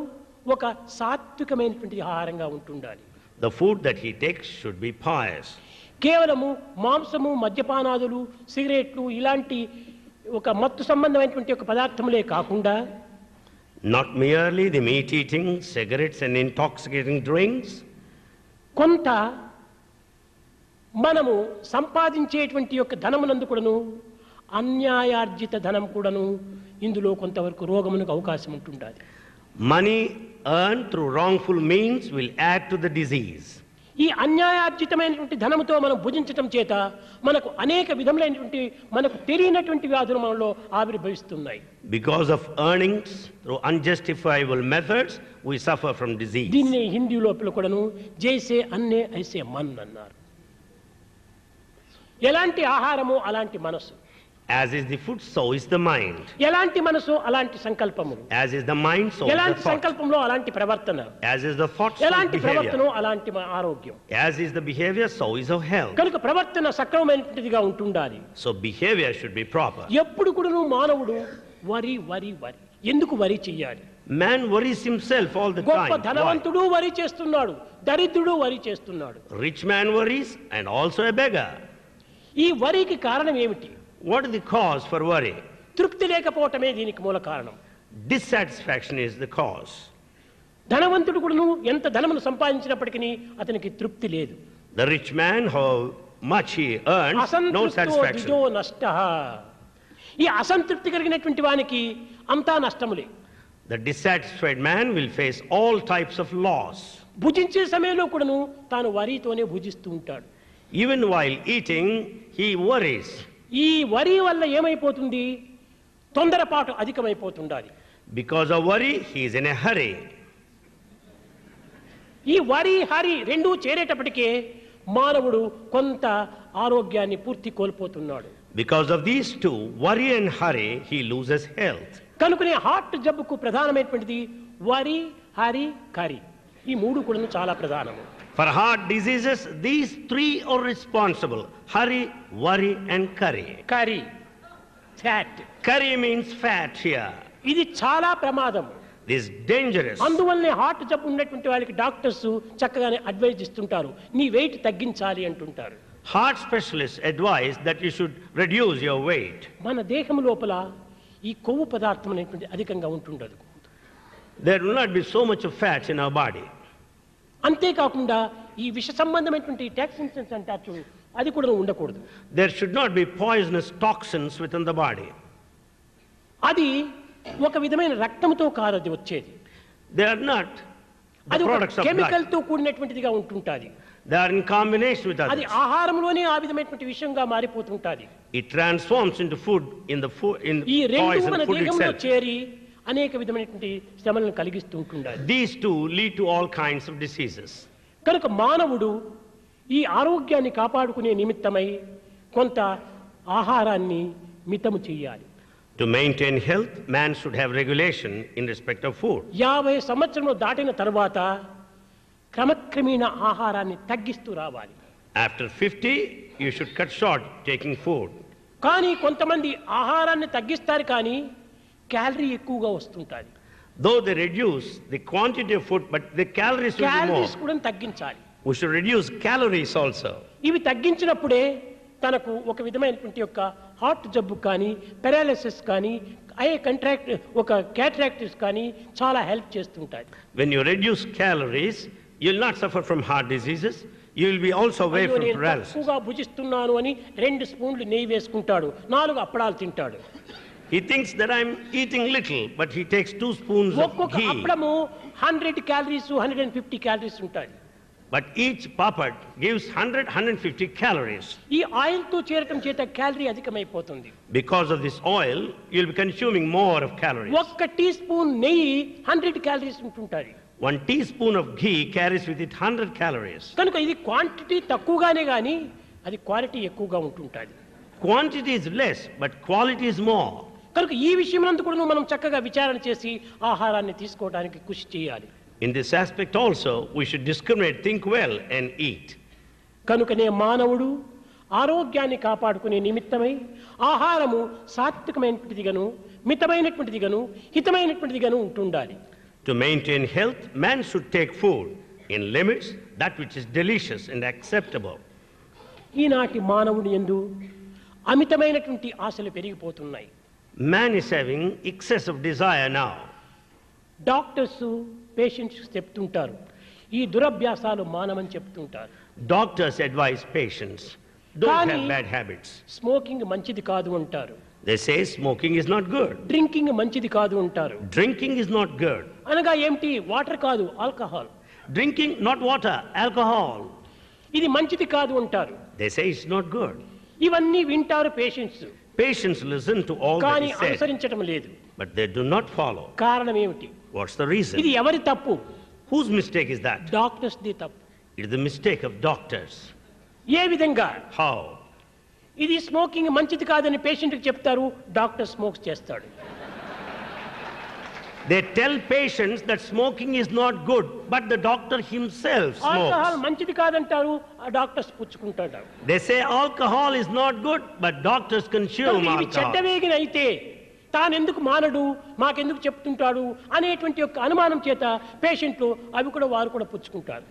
ఒక సాత్వికమైనటువంటి ఆహారంగా ఉంటుండాలి. The food that he takes should be pious. కేవలము మాంసము, మద్యపానాదులు, సిగరెట్లు ఇలాంటి ఒక మత్తు సంబంధమైనటువంటి ఒక పదార్థములే కాకుండా Not merely the meat eating, cigarettes and intoxicating drinks. కొంత మనము సంపాదించేటువంటి యొక్క ధనమునందు కూడాను అన్యాయార్జిత ధనం కూడాను ఇందులో కొంతవరకు రోగమునకు అవకాశం ఉంటుండాలి. Money earned through wrongful means will add to the disease. ఈ అన్యాయార్జితమైనటువంటి ధనముతో మనం భుజించటం చేత మనకు అనేక విధములైనటువంటి మనకు తెలియనటువంటి వ్యాధులు మనలో ఆవిర్భవిస్తున్నాయి. Because of earnings through unjustifiable methods, we suffer from disease. దీన్ని హిందీ లోపల కూడాను జైసే అన్నే ఐసే మన్ అన్నారు. ఎలాంటి ఆహారము అలాంటి మనసు, As is the food, so is the mind. ఎలాంటి మనసు అలాంటి సంకల్పములు, As is the mind, so is the ఎలాంటి thought. సంకల్పంలో అలాంటి ప్రవర్తన, As is the thought, so is ఎలాంటి ప్రవర్తన behavior. అలాంటి ఆరోగ్యం. As is the behavior, so is our health. కనుక ప్రవర్తన సక్రమమైనటువంటిదిగా ఉంటుండాలి. So behavior should be proper. ఎప్పుడు కూడాను మానవుడు వరి వరి వరి, ఎందుకు వరి చెయ్యాలి? Man worries himself all the గొప్ప time. Why? ధనవంతుడు వరి చేస్తున్నాడు, దరిద్రుడు వరి చేస్తున్నాడు. Rich man worries and also a beggar. ఈ వరికి కారణం ఏమిటి? What is the cause for worry? తృప్తి లేకపోవటమే దీనికి మూల కారణం. Dissatisfaction is the cause. ధనవంతుడు కూడాను ఎంత ధనమును సంపాదించినప్పటికీ అతనికి తృప్తి లేదు. The rich man, how much he earns, no అసంతృప్తో satisfaction. ద్విజో నష్టః. ఈ అసంతృప్తి కలిగినటువంటి వానికి అంతా నష్టములే. The dissatisfied man will face all types of loss. భుజించే సమయంలో కూడాను తాను వరితోనే భుజిస్తూ ఉంటాడు. Even while eating, he worries. ఈ వరి వల్ల ఏమైపోతుంది? తొందరపాటు అధికమైపోతుండాలి. Because of worry, he is in a hurry. ఈ వరి హరి రెండూ చేరేటప్పటికే మానవుడు కొంత ఆరోగ్యాన్ని పూర్తి కోల్పోతున్నాడు. Because of these two, worry and hurry, he loses health. కనుకనే హార్ట్ జబ్బుకు ప్రధానమైనటువంటిది వరి హరి కరి, ఈ మూడు కూడా చాలా ప్రధానము. For heart diseases, these three are responsible: hurry, worry and curry. కరి fat, Curry means fat here. ఇది చాలా ప్రమాదం. This is dangerous. అందువల్లనే హార్ట్ జబ్బు ఉన్నటువంటి వాళ్ళకి డాక్టర్స్ చక్కగానే అడ్వైజ్ ఇస్తుంటారు, నీ వెయిట్ తగ్గించాలి అంటుంటారు. Heart specialists advise that you should reduce your weight. మన దేహం లోపల ఈ కొవ్వు పదార్థం అనేటువంటి అధికంగా ఉంటుండదు. There will not be so much of fat in our body. అంతేకాకుండా ఈ విష సంబంధమైనటువంటి టాక్సిన్స్ అంటారు, అది కూడా ఉండకూడదు. There should not be poisonous toxins within the body. అది ఒక విధమైన రక్తంతో కారది వచ్చేది. They are not the అది ఒక products of blood. కెమికల్ తో కూడినటువంటిదిగా ఉంటుంటాది. They are in combination with అది others. ఆహారంలోనే ఆ విధమైనటువంటి విషయంగా మారిపోతుంటాది. It transforms into food in the food, in ఈ రెండు poison మన food దేహంలో itself. చేరి అనేక విధమైనటువంటి శ్రమలను కలిగిస్తూ ఉంటుండాలి. These two lead to all kinds of diseases. కనుక మానవుడు ఈ ఆరోగ్యాన్ని కాపాడుకునే నిమిత్తమై కొంత ఆహారాన్ని మితము చేయాలి. To maintain health, man should have regulation in respect of food. 50 సంవత్సరములు దాటిన తర్వాత క్రమక్రమేణా ఆహారాన్ని తగ్గిస్తూ రావాలి. After 50, you should cut short taking food. కానీ కొంతమంది ఆహారాన్ని తగ్గిస్తారు కానీ క్యాలరీ ఎక్కువగా వస్తుంటుంది. Though they reduce the quantity of food, but the calories will be calories more. కూడా తగ్గించాలి. We should reduce calories also. ఇవి తగ్గించినప్పుడే తనకు ఒక విధమైనటువంటి యొక్క హార్ట్ జబ్బు కానీ, పెరాలిసిస్ కానీ, ఐ కంట్రాక్ట్ ఒక క్యాట్రాక్టిస్ కానీ చాలా హెల్ప్ చేస్తుంటాయి. When you reduce calories, you will not suffer from heart diseases. You will be also away అయ్యో, from నేను paralysis. తక్కువగా భుజిస్తున్నాను అని 2 స్పూన్లు నెయ్యి వేసుకుంటాడు, 4 అప్పడాలు తింటాడు. He thinks that I'm eating little, but he takes 2 spoons of ఒక్కొక్క ghee. అప్పడము 100 క్యాలరీస్ 150 క్యాలరీస్ ఉంటాయి. But each papat gives 100-150 calories. ఈ ఆయిల్ తో చేరటం చేత calorie అధికమైపోతుంది. Because of this oil, you'll be consuming more of calories. ఒక్క tea spoon నెయ్యి 100 calories ఉంటుంటాయి. 1 teaspoon of ghee carries with it 100 calories. కనుక ఇది క్వాంటిటీ తక్కువగానే గాని అది క్వాలిటీ ఎక్కువగా ఉంటుంటుంది. Quantity is less, but quality is more. కనుక ఈ విషయమంతా కూడా మనం చక్కగా విచారణ చేసి ఆహారాన్ని తీసుకోవడానికి కృషి చేయాలి. In this aspect also, we should discriminate, think well and eat. కనుకనే మానవుడు ఆరోగ్యాన్ని కాపాడుకునే నిమిత్తమై ఆహారము సాత్వికమైనటువంటిదిగాను మితమైనటువంటిదిగాను హితమైనటువంటిదిగాను ఉంటుండాలి. To maintain health, man should take food in limits, that which is delicious and acceptable. ఈనాటి మానవుని యందు అమితమైనటువంటి ఆశలు పెరిగిపోతున్నాయి. Man is having excess of desire now. Doctors patients చెప్తుంటారు, ఈ దురభ్యాసాలు మానమని చెప్తుంటారు. Doctors advise patients, don't Kani- have bad habits. Smoking మంచిది కాదు అంటారు, They say smoking is not good. Drinking మంచిది కాదు అంటారు. Drinking is not good. అనగా ఏమిటి? వాటర్ కాదు, alcohol. Drinking, not water, alcohol. ఇది మంచిది కాదు అంటారు. They say it's not good. ఇవన్నీ వింటారు patients, Patients listen to all that కానీ is said, అనుసరించడం లేదు. but they do not follow. కారణం ఏమిటి? What's the reason? ఇది ఎవరి తప్పు? Whose mistake is that? Doctors the తప్పు. It is the mistake of doctors. ఏ విధంగా? How? ఇది స్మోకింగ్ మంచిది కాదని పేషెంట్కి చెప్తారు, డాక్టర్ స్మోక్స్ చేస్తాడు. They tell patients that smoking is not good, but the doctor himself alcohol smokes. మంచిది కాదంటారు, ఆ doctors పుచ్చుకుంటాడు. They say alcohol is not good, but doctors consume ఇవి alcohol. చెడ్డవేగిన అయితే తానెందుకు మానడు, మాకెందుకు చెప్తుంటాడు అనేటువంటి యొక్క అనుమానం చేత పేషెంట్లు అవి కూడా వారు కూడా పుచ్చుకుంటారు.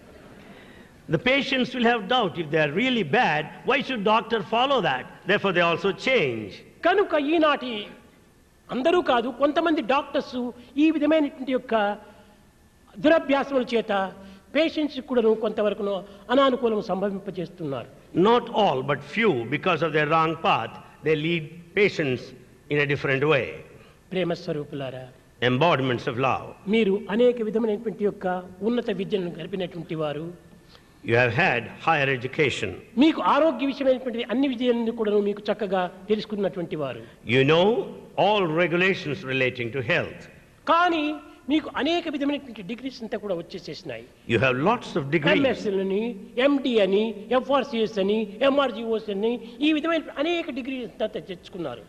The patients will have doubt, if they are really bad, why should doctor follow that? Therefore they also change. కనుక ఈనాటి అందరూ కాదు, కొంతమంది డాక్టర్స్ ఈ విధమైనటువంటి యొక్క దురభ్యాసముల చేత పేషెంట్స్ కూడా కొంతవరకు అనానుకూలం సంభవింపజేస్తున్నారు. Not all, but few, because of their wrong path, they lead patients in a different way. ప్రేమ స్వరూపులారా, Embodiments of love. మీరు అనేక విధమైనటువంటి యొక్క ఉన్నత విద్యను గడిపినటువంటి వారు, You have had higher education. మీకు ఆరోగ్య విషయమైనటువంటి అన్ని విషయాలను కూడా మీకు చక్కగా తెలుసుకున్నటువంటి వారు. You know all regulations relating to health. కానీ మీకు అనేక విధమైనటువంటి డిగ్రీస్ అంతా కూడా వచ్చేసేసినాయి. You have lots of degrees. MSL అని, ఎండి అని, ఎఫ్ఆర్సిఎస్ అని, ఎంఆర్జిఓస్ అని, ఈ విధమైన అనేక డిగ్రీస్ అంతా తెచ్చుకున్నారు.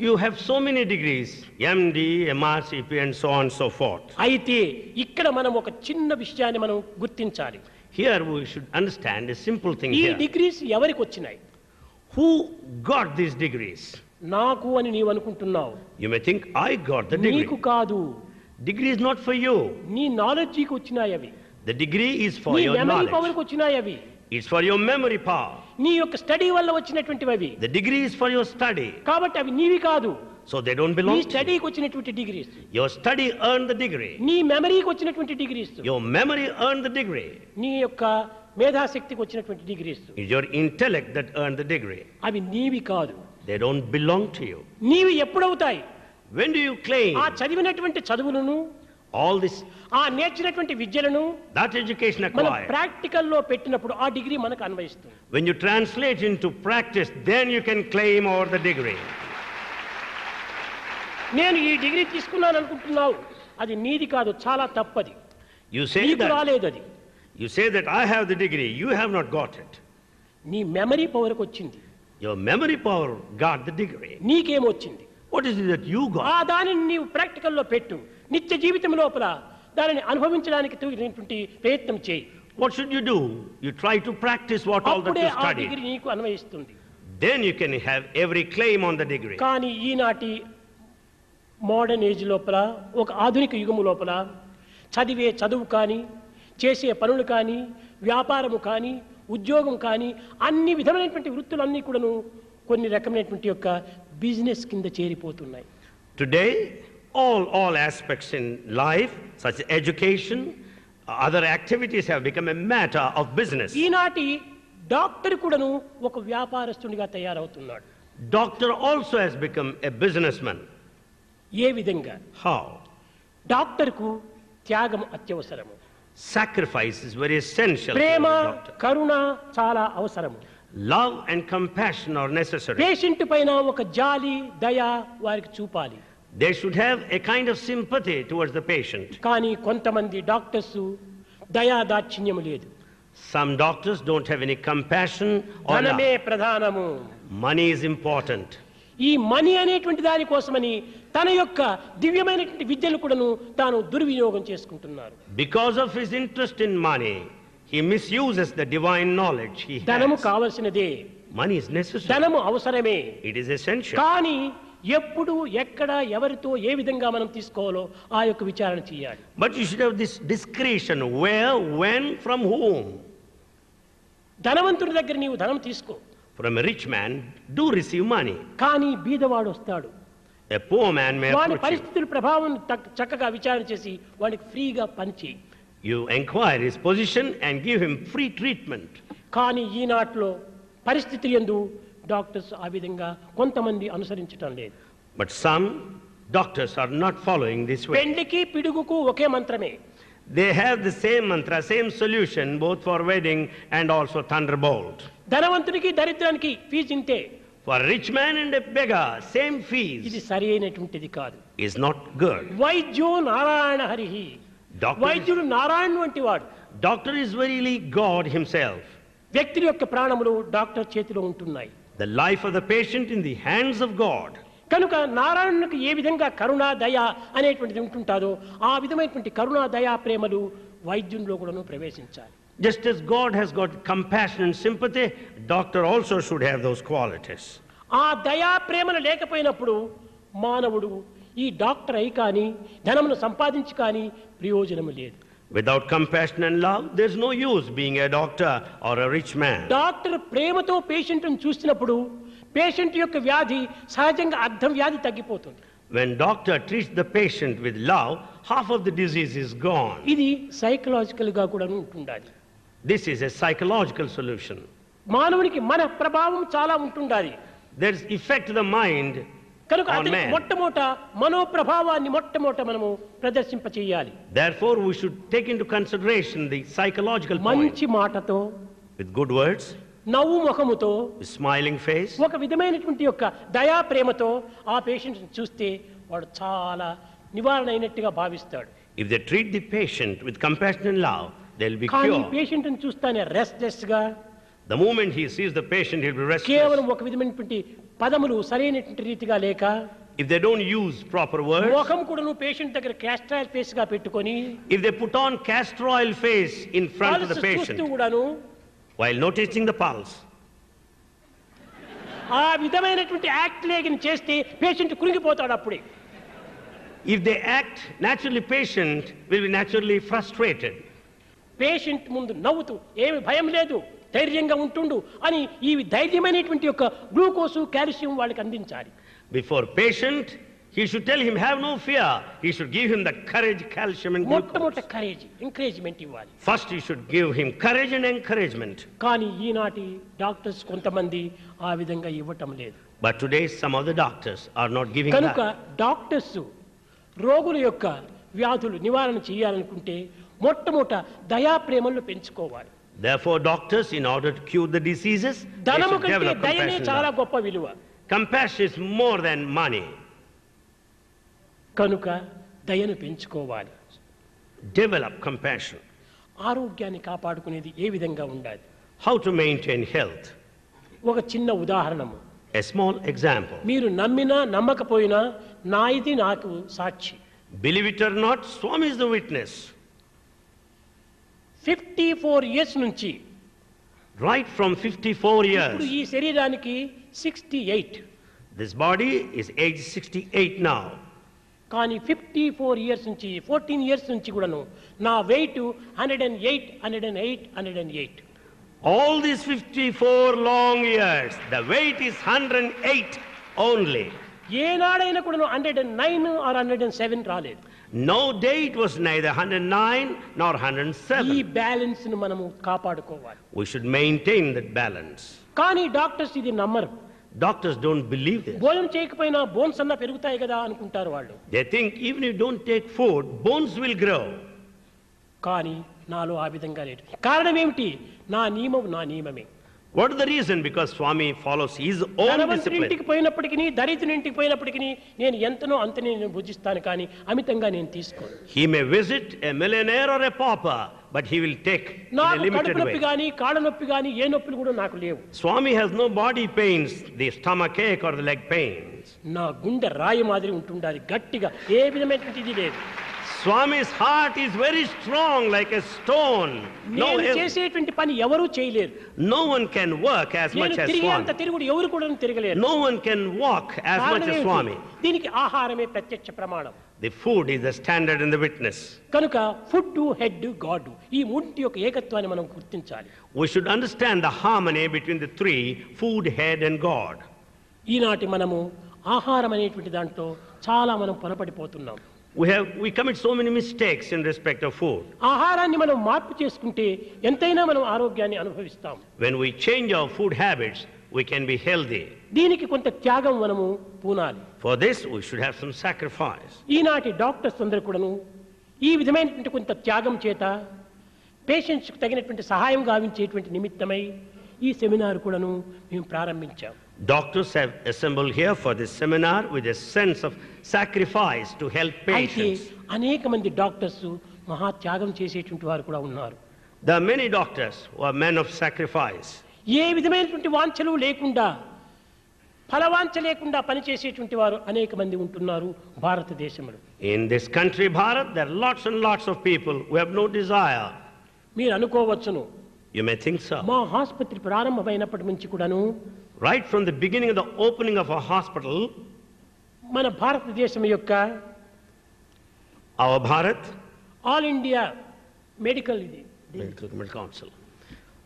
You have so many degrees, MD, MRCP and so on and so forth. అయితే ఇక్కడ మనం ఒక చిన్న విషయాన్ని మనం గుర్తించాలి. Here we should understand a simple thing ఈ here. డిగ్రీస్ ఎవరికి వచ్చినాయి? Who got these degrees? నాకు అని నీవు అనుకుంటున్నావు. You may think I got the degree. నీకు కాదు, Degree is not for you. నీ నాలెడ్జికి వచ్చినాయి అవి. The degree is for నీ your మెమరీ knowledge. పవర్కి వచ్చినాయి అవి. It's for your memory power. నీ యొక్క స్టడీ వల్ల వచ్చినటువంటివి అవి. The degree is for your study. కాబట్టి అవి నీవి కాదు. So they don't నీ belong to you. స్టడీకి వచ్చినటువంటి degrees, Your study earned the degree. నీ మెమరీకి వచ్చినటువంటి degrees, Your memory earned the degree. నీ యొక్క మేధాశక్తికి వచ్చినటువంటి degrees, It's your intellect that earned the degree. అవి నీవి కాదు. They don't belong to you. నీవి ఎప్పుడవుతాయి? When do you claim ఆ చదివినటువంటి చదువులను, all this, ఆ నేర్చినటువంటి విద్యలను that education మనం acquired? ప్రాక్టికల్లో పెట్టినప్పుడు ఆ డిగ్రీ మనకు అన్వయిస్తుంది. When you translate into practice, then you can claim over the degree. నేను ఈ డిగ్రీ తీసుకున్నాను అనుకుంటున్నావు, అది నీది కాదు, చాలా తప్పది. You say నీకు that. రాలేదు అది. You say that I have the degree. You have not got it. నీ మెమరీ పవర్కి వచ్చింది, Your memory power got the degree. నీకేమొచ్చింది? What is it that you got? ఆ దానిని నీవు ప్రాక్టికల్లో పెట్టు. నిత్య జీవితం లోపల దానిని అనుభవించడానికి తగినటువంటి ప్రయత్నం చేయి. What should you do? You try to practice what all that అప్పుడే you ఆ డిగ్రీ studied. నీకు అన్వయిస్తుంది. Then you can have every claim on the degree. కానీ ఈనాటి మోడర్న్ ఏజ్ లోపల, ఒక ఆధునిక యుగము లోపల చదివే చదువు కానీ, చేసే పనులు కానీ, వ్యాపారము కానీ, ఉద్యోగం కానీ, అన్ని విధమైనటువంటి వృత్తులన్నీ కూడాను కొన్ని రకమైనటువంటి యొక్క బిజినెస్ కింద చేరిపోతున్నాయి. Today, all aspects in life, such as education, other activities have become a matter of business. ఈనాటి డాక్టర్ కూడాను ఒక వ్యాపారస్తునిగా తయారవుతున్నాడు. Doctor also has become a businessman. ఏ విధంగా? How? డాక్టర్కు త్యాగం అత్యవసరము. Sacrifice is very essential to Prema, the doctor. కరుణ చాలా అవసరము. Love and compassion are necessary. Patient పైన ఒక జాలి, దయ వారికి చూపాలి. They should have a kind of sympathy towards the patient. కానీ కొంతమంది డాక్టర్స్ దయా దాక్షిణ్యము లేదు. Some doctors don't have any compassion or ధనమే love. ప్రధానము. Money is important. ఈ మనీ అనేటువంటి దాని కోసమని తన యొక్క దివ్యమైనటువంటి విద్యను కూడాను తాను దుర్వినియోగం చేసుకుంటున్నారు. Because of his interest in money, he misuses the divine knowledge he ధనము has. కావలసినదే, Money is necessary. ధనము అవసరమే. It is essential. కానీ ఎప్పుడు ఎక్కడ ఎవరితో ఏ విధంగా మనం తీసుకోవాలో ఆ యొక్క విచారణ చేయాలి. But you should have this discretion. Where, when, from whom? ధనవంతుడి దగ్గర నీవు ధనం తీసుకో, From a rich man, do receive money. కానీ బీదవాడు వస్తాడు, A poor man may వాడి approach you. పరిస్థితుల ప్రభావం చక్కగా విచారణ చేసి వాడికి ఫ్రీగా పనిచేయి. You inquire his position and give him free treatment. కానీ ఈనాట్లో పరిస్థితి యందు డాక్టర్స్ ఆ విధంగా కొంతమంది అనుసరించటం లేదు. But some doctors are not following this way. పెండ్లికి పిడుగుకు ఒకే మంత్రమే. They have the same mantra, same solution, both for wedding and also thunderbolt. ధనవంతునికి దరిద్రానికి fee ఇంతే. For a rich man and a beggar, same ఇది fees సరి అయినటువంటిది కాదు. is not good. వైద్యో Narayana హరిహి, Doctor, వైద్యుడు నారాయణుడు వంటి వాడు. doctor is verily God himself. వ్యక్తి యొక్క ప్రాణములు డాక్టర్ చేతిలో ఉంటున్నాయి. The life of the patient in the hands of God. కనుక నారాయణునికి ఏ విధంగా కరుణ దయ అనేటువంటిది ఉంటుంటాదో ఆ విధమైనటువంటి కరుణ దయా ప్రేమలు వైద్యునిలో కూడాను ప్రవేశించాలి. Just as God has got compassion and sympathy, doctor also should have those qualities. ఆ దయా ప్రేమలు లేకపోయినప్పుడు మానవుడు ఈ డాక్టర్ అయి కానీ ధనమును సంపాదించి కానీ ప్రయోజనము లేదు. Without compassion and love, there's no use being a doctor or a rich man. Doctor ప్రేమతో పేషెంట్ను చూసినప్పుడు పేషెంట్ యొక్క వ్యాధి సహజంగా అర్థం వ్యాధి తగ్గిపోతుంది. When doctor treats the patient with love, half of the disease is gone. ఇది సైకలాజికల్ గా కూడా ఉంటుండాలి. This is a psychological solution. మానవునికి మన ప్రభావం చాలా ఉంటుండాలి. There's effect to the mind కనుక on అతనికి man. మొట్టమొదట మనోప్రభావాన్ని మొట్టమొదట మనము ప్రదర్శింప చేయాలి. Therefore, we should take into consideration the psychological point. మంచి మాటతో, With good words, నవ్వు ముఖముతో, with smiling face, ఒక విధమైనటువంటి యొక్క దయా ప్రేమతో ఆ పేషెంట్ చూస్తే వాడు చాలా నివారణ అయినట్టుగా భావిస్తాడు. if they treat the patient with compassion and love, they'll be కానీ cured. పేషెంట్ చూస్తానే రెస్ట్లెస్ గా, The moment he sees the patient, he'll be restless. కేవలం ఒక విధమైనటువంటి పదములు సరైనటువంటి రీతిగా లేక, If they don't use proper words, ముఖం కూడా పేషెంట్ దగ్గర క్యాస్ట్రాయల్ ఫేస్ గా పెట్టుకొని if they put on castor oil face in front of the pulse చూస్తూ patient కూడాను while noticing the pulse, ఆ విధమైనటువంటి యాక్ట్ లేని చేస్తే పేషెంట్ కురింగిపోతాడు. అప్పుడే if they act naturally, patient will be naturally frustrated. Patient ముందు నవ్వుతూ ఏమి భయం లేదు, ధైర్యంగా ఉంటుండు అని ఈ ధైర్యమైనటువంటి యొక్క గ్లూకోసు కాల్షియం వాళ్ళకి అందించాలి. Before patient, he should tell him, have no fear. He should give him the courage, calcium and మొట్టమొదట glucose. కరేజ్, ఎంకరేజ్మెంట్ ఇవ్వాలి. First, he should give him courage and encouragement. కానీ ఈనాటి డాక్టర్స్ కొంతమంది ఆ విధంగా ఇవ్వటం లేదు. But today, some of the doctors are not giving కనుక that. డాక్టర్స్ రోగుల యొక్క వ్యాధులు నివారణ చేయాలనుకుంటే మొట్టమొదట దయా ప్రేమలను పెంచుకోవాలి. Therefore, doctors, in order to cure the diseases, they ధనము should కంటే develop దయనే compassion. చాలా love. గొప్ప విలువ. Compassion is more than money. కనుక దయను పెంచుకోవాలి. Develop compassion. ఆరోగ్యాన్ని కాపాడుకునేది ఏ విధంగా ఉండాలి? How to maintain health? ఒక చిన్న ఉదాహరణము. A small example. మీరు నమ్మినా నమ్మకపోయినా నా ఇది నాకు సాక్షి. Believe it or not, Swami is the witness. 54 years నుంచి Right from 54 ఇప్పుడు years, ఈ శరీరానికి 68, this body is age 68 now. కానీ 54 ఇయర్స్ నుంచి 14 ఇయర్స్ నుంచి కూడాను నా wait 108. All these 54 long years, the weight is 108 only. ఏనాడైనా కూడాను 109 or 107 రాలేదు. No day it was neither 109 nor ఈ 107. బ్యాలెన్స్ ను మనము కాపాడుకోవాలి. We should maintain that balance. కానీ డాక్టర్స్ ఇది నమ్మరు. Doctors don't believe this. భోజనం చేయకపోయినా బోన్స్ అన్నా పెరుగుతాయి కదా అనుకుంటారు వాళ్ళు. They think even if you don't take food, bones will grow. కానీ నాలో ఆ విధంగా లేదు. కారణం ఏమిటి? నా నియమమే. What is the reason? Because Swami follows his own ధనవంతుని discipline. ఇంటికి పోయినప్పటికీ దరిద్రుని ఇంటికి పోయినప్పటికీ నేను ఎంతనో అంతనే నేను భుజిస్తాను, కానీ అమితంగా నేను తీసుకోను. He may visit a millionaire or a pauper, but he will take in a నాకు limited కడుపు నొప్పి way. కానీ కాళ్ళ నొప్పి కానీ ఏ నొప్పులు కూడా నాకు లేవు. Swami has no body pains, the stomach ache or the leg pains. నా గుండె రాయి మాదిరి ఉంటుండాలి, గట్టిగా, ఏ విధమైనటువంటి ఇది లేదు. Swami's heart is very strong like a stone. నేను చేసేటువంటి పని ఎవరు చేయలేరు. No one can work as much నేను as తిరిగే అంత Swami. తిరుగుడు ఎవరు కూడా తిరగలేరు. No one can walk as much as Swami. దీనికి ఆహారమే ప్రత్యక్ష ప్రమాణం. The food is the standard and the witness. కనుక ఫుడ్, హెడ్, గాడ్, ఈ మూడింటి యొక్క ఏకత్వాన్ని మనం గుర్తించాలి. We should understand the harmony between the three, food, head and God. ఈనాటి మనము ఆహారం అనేటువంటి దాంట్లో చాలా మనం పొరపడిపోతున్నాం. We commit so many mistakes in respect of food. ఆహారాన్ని మనం మార్పు చేసుకుంటే ఎంతైనా మనం ఆరోగ్యాన్ని అనుభవిస్తాం. When we change our food habits, we can be healthy. దీనికి కొంత త్యాగం మనము పూనాలి. For this, we should have some sacrifice. ఈనాటి డాక్టర్స్ అందరూ కూడాను ఈ విధమైనటువంటి కొంత త్యాగం చేత పేషెంట్స్కి తగినటువంటి సహాయం గావించేటువంటి నిమిత్తమై ఈ సెమినార్ కూడాను మేము ప్రారంభించాం. Doctors have assembled here for this seminar with a sense of sacrifice to help అయితే patients. అనేక మంది డాక్టర్స్ మహా త్యాగం చేసేటువంటి వారు కూడా ఉన్నారు. There are many doctors who are men of sacrifice. ఏ విధమైనటువంటి వాంఛలు లేకుండా, ఫలవాంఛ లేకుండా పనిచేసేటువంటి వారు అనేక మంది ఉంటున్నారు భారతదేశంలో. In this country, Bharat, there are lots and lots of people who have no desire. మీరు అనుకోవచ్చును, You may think so. మా ఆసుపత్రి ప్రారంభమైనప్పటి నుంచి కూడాను Right from the beginning of the opening of our hospital, మన భారతదేశం యొక్క our Bharat, all India medical ఇది Medical Council,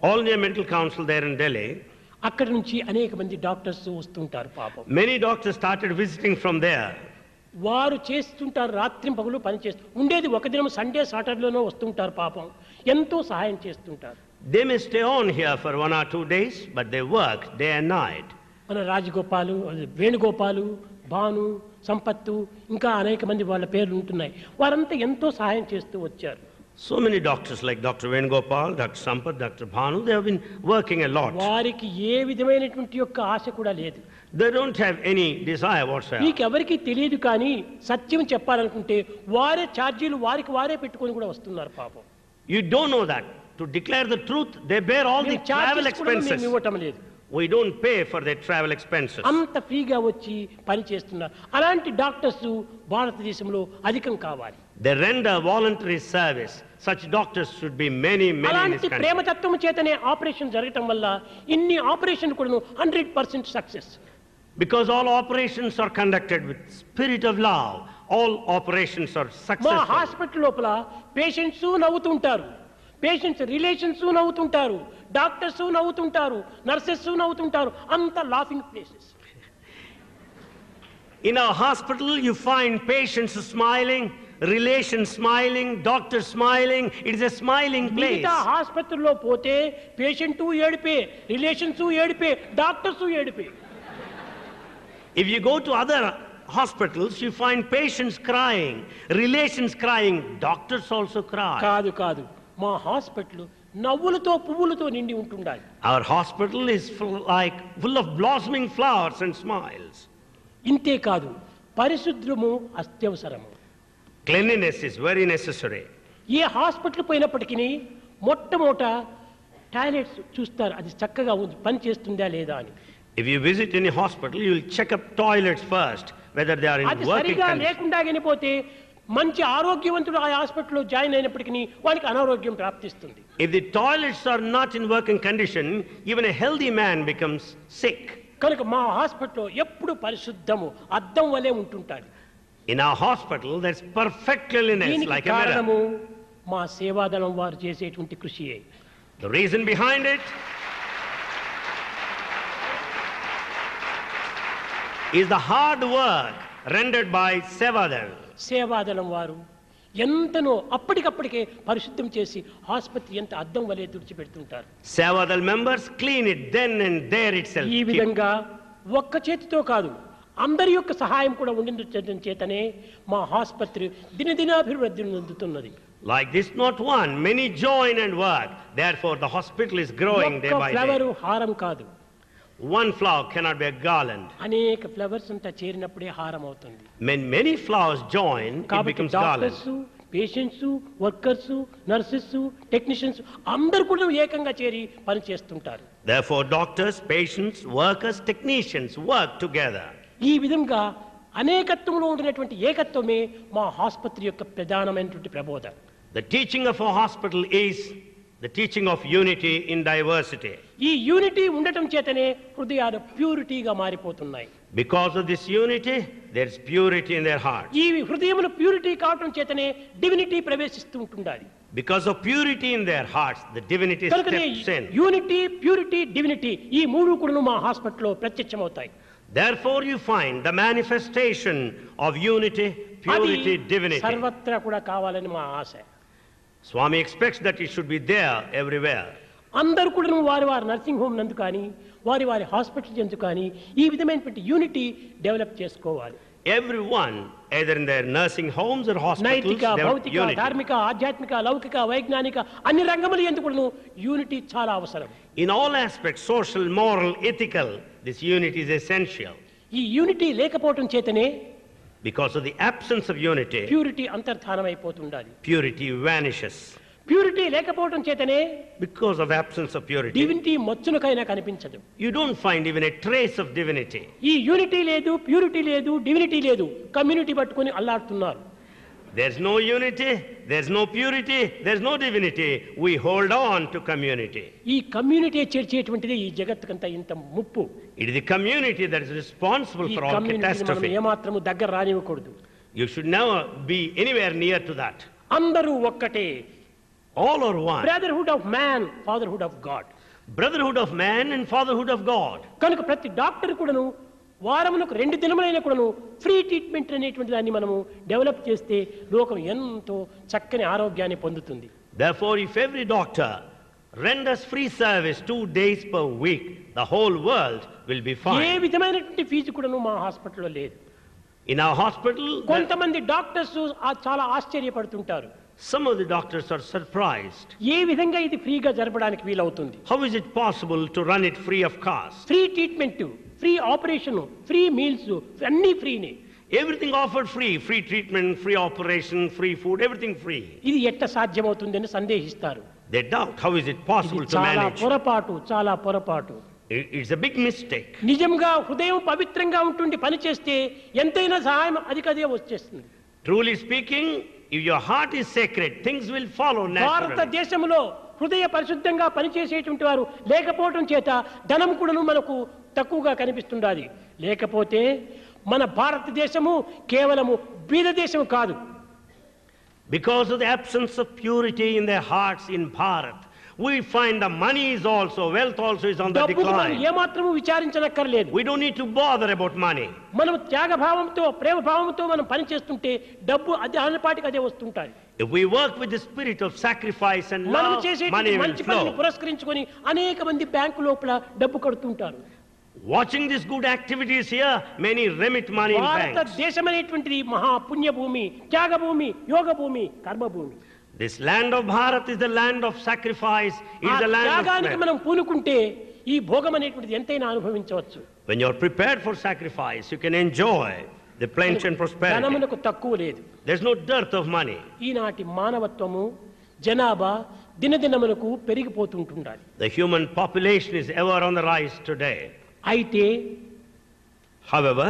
All India Medical Council there in Delhi, అక్కడి నుంచి అనేక మంది డాక్టర్స్ వస్తుంటారు. పాపం many doctors started visiting from there. వారు చేస్తుంటారు, రాత్రి పగలు పనిచేస్తూ ఉండేది. ఒక దినం సండే సాటర్డేలోనో వస్తుంటారు. పాపం ఎంతో సహాయం చేస్తుంటారు. They may stay on here for 1 or 2 days, but they work day and night. మన రాజగోపాలు, వేణుగోపాలు, భాను, సంపత్తు, ఇంకా అనేక మంది వాళ్ళ పేర్లు ఉంటున్నాయి. వారంతా ఎంతో సహాయం చేస్తూ వచ్చారు. So many doctors like Dr. Venugopal, Dr. Sampath, Dr. Bhanu, they have been working a lot. వారికి ఏ విధమైనటువంటి యొక్క ఆశ కూడా లేదు. They don't have any desire whatsoever. నీకెవరికి తెలియదు, కానీ సత్యం చెప్పాలనుకుంటే వారే ఛార్జీలు వారికి వారే పెట్టుకొని కూడా వస్తున్నారు. పాపం You don't know that. To declare the truth, they bear all the travel expenses. ఇవ్వటం లేదు. We don't pay for their travel expenses. అంత ఫ్రీగా వచ్చి పని చేస్తున్నారు. అలాంటి డాక్టర్స్ భారతదేశంలో అధికం కావాలి. They render voluntary service. Such doctors should be many in this అలాంటి country. ప్రేమతత్వం చేతనే ఆపరేషన్ జరగటం వల్ల ఇన్ని ఆపరేషన్ కూడా 100% success. Because all operations are conducted with spirit of love, all operations are మా successful. హాస్పిటల్ లోపల పేషెంట్స్ నవ్వుతుంటారు, పేషెంట్స్ రిలేషన్స్ నవ్వుతుంటారు, డాక్టర్స్ నవ్వుతుంటారు, నర్సెస్ నవ్వుతుంటారు. అంత laughing places. In our hospital, you find patients smiling, relations smiling, doctors smiling. It is a smiling place. మిగతా హాస్పిటల్లో పోతే పేషెంట్ ఏడిపే, రిలేషన్స్ ఏడిపే, డాక్టర్స్ ఏడిపే. If you go to other hospitals, you find patients crying, relations crying, doctors also cry. కాదు కాదు, మా hospital నవ్వులతో పువ్వులతో నిండి ఉంటుండాలి. Our hospital is full of blossoming flowers and smiles. ఇంతే కాదు, పరిశుద్ధము అత్యవసరము. Cleanliness is very necessary. ఏ హాస్పిటల్ పోయినప్పటికీ మొట్టమొదట టాయిలెట్స్ చూస్తారు, అది చక్కగా ఉంది, పని చేస్తుందా లేదా అని. If you visit any hospital, you will check up toilets first, whether they are in అది working సరిగా condition. లేకుండా గనిపోతే మంచి ఆరోగ్యవంతుడు ఆ హాస్పిటల్లో జాయిన్ అయినప్పటికీ వానికి అనారోగ్యం ప్రాప్తిస్తుంది. If the toilets are not in working condition, even a healthy man becomes sick. కనుక మా హాస్పిటల్లో ఎప్పుడు పరిశుద్ధము అద్దం వలె ఉంటుంటారు. In our hospital, there's perfect cleanliness దీనికి like a కారణము mirror. మా సేవాదళం వారు చేసేటువంటి కృషియే. The reason behind it is the hard work rendered by Sevadal. సేవాదళం వారు ఎంతనో అప్పటికప్పటికే పరిశుద్ధం చేసి ఆసుపత్రి ఎంత అద్దం వలె తుడిచిపెడుతుంటారు. Sevadal members clean it then and there itself. ఈ విధంగా ఒక్క చేతితో కాదు, అందరి యొక్క సహాయం కూడా ఉండించడం చేతనే మా ఆసుపత్రి దినదినాభివృద్ధి చెందుతున్నది. Like this, not one, many join and work. Therefore, the hospital is growing day ఒక్క by ఫ్లవర్ day. హారం కాదు, One flower cannot be a garland. అనేక ఫ్లవర్స్ అంతా చేరినప్పుడే హారం అవుతుంది. When many flowers join, it కాబట్టి becomes doctors, garland. Patients, workers, nurses, technicians అందరూ కూడా ఏకంగా చేరి పనిచేస్తుంటారు. Therefore, doctors, patients, workers, technicians work together. ఈ విధంగా అనేకత్వంలో ఉండినటువంటి ఏకత్వమే మా ఆసుపత్రి యొక్క ప్రధానమైనటువంటి ప్రబోధ. The teaching of our hospital is the teaching of unity in diversity. ఈ యూనిటీ ఉండటం చేతనే హృదయాలు ప్యూరిటీగా మారిపోతున్నాయి. Because of this unity, there is purity in their hearts. ఈ హృదయములో ప్యూరిటీ కావటం చేతనే డివినిటీ ప్రవేశిస్తూ ఉంటుండాలి. Because of purity in their hearts, the divinity steps in. Unity, purity, divinity ఈ మూడు కూడా మా హాస్పిటల్లో ప్రత్యక్షమవుతాయి. Therefore, you find the manifestation of unity, purity, divinity. సర్వత్రా కూడా కావాలని మా ఆశ. Swami expects that it should be there everywhere. అందరూ కూడా వారి వారి నర్సింగ్ హోమ్ నందు కానీ వారి వారి హాస్పిటల్ నందు కానీ ఈ విధమైనటువంటి యూనిటీ డెవలప్ చేసుకోవాలి. Everyone, either in their nursing homes or hospitals, నైతిక, develop భౌతిక, unity. ధార్మిక, ఆధ్యాత్మిక, లౌకిక, వైజ్ఞానిక అన్ని రంగముల యందు కూడా యూనిటీ చాలా అవసరం. In all aspects, social, moral, ethical, this unity is essential. ఈ యూనిటీ లేకపోవటం చేతనే Because of the absence of unity, purity అంతర్ధానం అయిపోతుండాలి. purity vanishes. ప్యూరిటీ లేకపోవటం చేతనే Because of absence of purity, divinity మచ్చునకైనా కనిపించదు. you don't find even a trace of divinity. ఈ యూనిటీ లేదు, ప్యూరిటీ లేదు, డివినిటీ లేదు, కమ్యూనిటీ పట్టుకొని అల్లాడుతున్నారు. There's no unity, there's no purity, there's no divinity. We hold on to community. ఈ community చేర్చేటువంటిది ఈ జగత్తుకంతా ఇంత ముప్పు. It is the community that is responsible ఈ for all కమ్యూనిటీని మనం catastrophe. ఏమాత్రము దగ్గర రానివ్వకూడదు. You should never be anywhere near to that. అందరూ ఒక్కటే. All are one. Brotherhood of man, fatherhood of God. Brotherhood of man and fatherhood of God. కనుక ప్రతి doctor కూడాను వారమునకు 2 దినములైన కూడాను ఫ్రీ ట్రీట్మెంట్ అనేటువంటి దాన్ని మనము డెవలప్ చేస్తే లోకం ఎంతో చక్కని ఆరోగ్యాన్ని పొందుతుంది. Therefore, if every doctor renders free service 2 days per week, the whole world will be A fine. విధమైనటువంటి ఫీజు కూడాను మా హాస్పిటల్లో లేదు. In our hospital, కొంతమంది డాక్టర్స్ చాలా ఆశ్చర్యపడుతుంటారు. some of the doctors are surprised. ఏ విధంగా ఇది ఫ్రీగా జరపడానికి వీలవుతుంది? How is it possible to run it free of cost? Free treatment, free operation, free meals అన్నీ ఫ్రీనే. Everything offered free, free treatment, free operation, free food, everything free. ఇది ఎట్ట సాధ్యమవుతుందని సందేహిస్తారు. They doubt how is it possible ఇది to చాలా manage. పొరపాటు, చాలా పొరపాటు. It's a big mistake. నిజంగా హృదయం పవిత్రంగా ఉంటుండి పని చేస్తే ఎంతైనా సహాయం అదికదే వచ్చేస్తుంది. Truly speaking, if your heart is sacred, things will follow naturally. భారతదేశంలో హృదయ పరిశుద్ధంగా పనిచేసేటువంటి వారు లేకపోవడం చేత ధనం కూడాను మనకు తక్కువగా కనిపిస్తుండాలి. లేకపోతే మన భారతదేశము కేవలము బీద దేశం కాదు. Because of the absence of purity in their hearts in Bharat, we find the money is also, wealth also is on the డబ్బుకు మనం decline. ఏమాత్రము విచారించనక్కర్లేదు. We don't need to bother about money. మనం త్యాగభావంతో, ప్రేమ భావంతో మనం పని చేస్తుంటే డబ్బు అది అన్నపాటికి అదే వస్తుంటాయి. If we work with the spirit of sacrifice and మనం love, చేసే money will మంచి పనిని flow. పురస్కరించుకొని అనేక మంది బ్యాంకు లోపల డబ్బు కడుతుంటారు. Watching these good activities here, many remit money in banks. భారతదేశం అనేటువంటిది మహా పుణ్యభూమి, Thyagabhoomi, యోగభూమి, కర్మభూమి. This land of Bharat is the land of sacrifice, it ఆ is the land త్యాగానికి of మనం పూనుకుంటే ఈ భోగం అనేటువంటిది ఎంతైనా అనుభవించవచ్చు. When you're prepared for sacrifice, you can enjoy the plenty and prosperity. ధనమునకు తక్కువ లేదు. There's no dearth of money. ఈనాటి మానవత్వము, జనాభా దినదినమునకు పెరిగిపోతుంటుండాలి. The human population is ever on the rise today. అయితే However,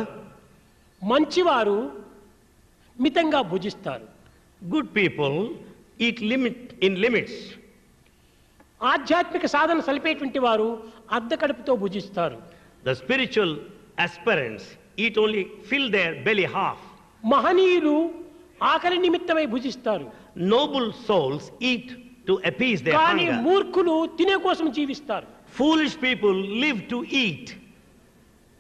మంచివారు మితంగా భుజిస్తారు. good people eat in limits. ఆధ్యాత్మిక సాధన సలిపేటువంటి వారు అర్ధ కడుపుతో భుజిస్తారు. The spiritual aspirants eat only, fill their belly half. మహనీయులు ఆకలి నిమిత్తమై భుజిస్తారు. Noble souls eat to appease their కానీ hunger. మూర్ఖులు తినే కోసం జీవిస్తారు. Foolish people live to eat.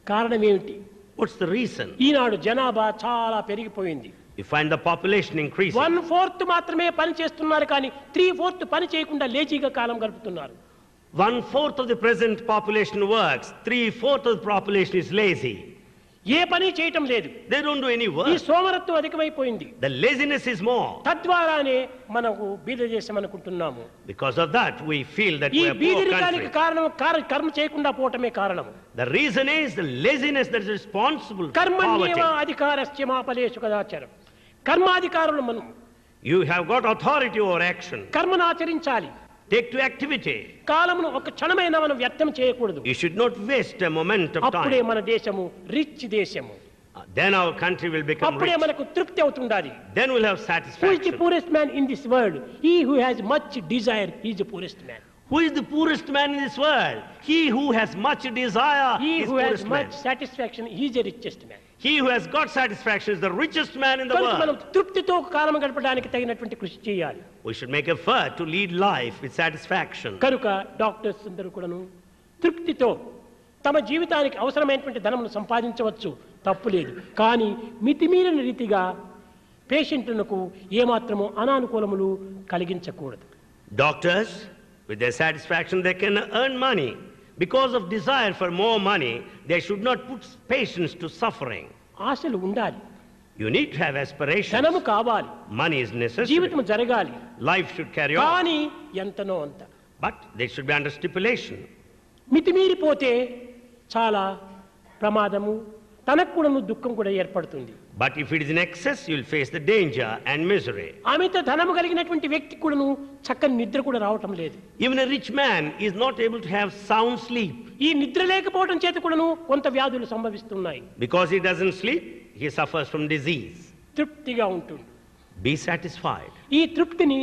కారణం ఏమిటి? What's the reason? ఈనాడు జనాభా చాలా పెరిగిపోయింది. You find the population increasing. 1/4 మాత్రమే పని చేస్తున్నారు, కానీ 3/4 పని చేయకుండా లేజీగా కాలం గడుపుతున్నారు. 1/4 of the present population works. 3/4 of the population is lazy. ఏ పని చేయటం లేదు. They don't do any ఈ work. సోమరత్వం అధికమైపోయింది. The laziness is more. తద్వారానే మనకు బీద దేశం అనుకుంటున్నాము. Because of that, we feel that ఈ we are poor బీదరికానికి country. కారణం కర్మ చేయకుండా పోవటమే కారణం. The reason is the laziness that is responsible for కర్మణ్యేవ poverty. అధికారస్య మా ఫలేషు కదాచరం. కర్మాధికారులు మనం You have got authority over action. కర్మను ఆచరించాలి. Take to activity. కాలమును ఒక క్షణమైనా మనం వ్యర్థం చేయకూడదు. You should not waste a moment of అప్పుడే time. మన దేశము రిచ్ దేశము. Then our country will become అప్పుడే rich. మనకు తృప్తి అవుతుండాలి. Then we'll have Who is the satisfaction. poorest man in this world? He who has much desire, he is the poorest man. Who is the poorest man in this world? He who has much desire He is who has poorest man. much satisfaction, he is the richest man. He who has got satisfaction is the richest man in the కనుక మనం world. తృప్తితో కాలం గడపడానికి తగినటువంటి కృషి చేయాలి. We should make effort to lead life with satisfaction. కనుక doctors అందరూ కూడాను తృప్తితో తమ జీవితానికి అవసరమైనటువంటి ధనమును సంపాదించవచ్చు, తప్పు లేదు. కానీ మితిమీరిన రీతిగా పేషెంట్లకు ఏమాత్రము అనానుకూలములు కలిగించకూడదు. Doctors, with their satisfaction, they can earn money. Because of desire for more money, they should not put patients to suffering. ఆశలు ఉండాలి, You need to have aspirations. ధనము కావాలి, Money is necessary. జీవితం జరగాలి. Life should carry on. కానీ ఎంతనో అంత But they should be under stipulation. మితిమీరిపోతే చాలా ప్రమాదము, తనకు కూడా దుఃఖం కూడా ఏర్పడుతుంది. But if it is in excess, you will face the danger and misery. అమిత ధనము కలిగినటువంటి వ్యక్తి కూడాను చక్కని నిద్ర కూడా రావటం లేదు. Even a rich man is not able to have sound sleep. ఈ నిద్ర లేకపోవడం చేత కూడాను కొంత వ్యాధులు సంభవిస్తున్నాయి. Because he doesn't sleep, he suffers from disease. తృప్తిగా ఉంటుంది. Be satisfied. ఈ తృప్తిని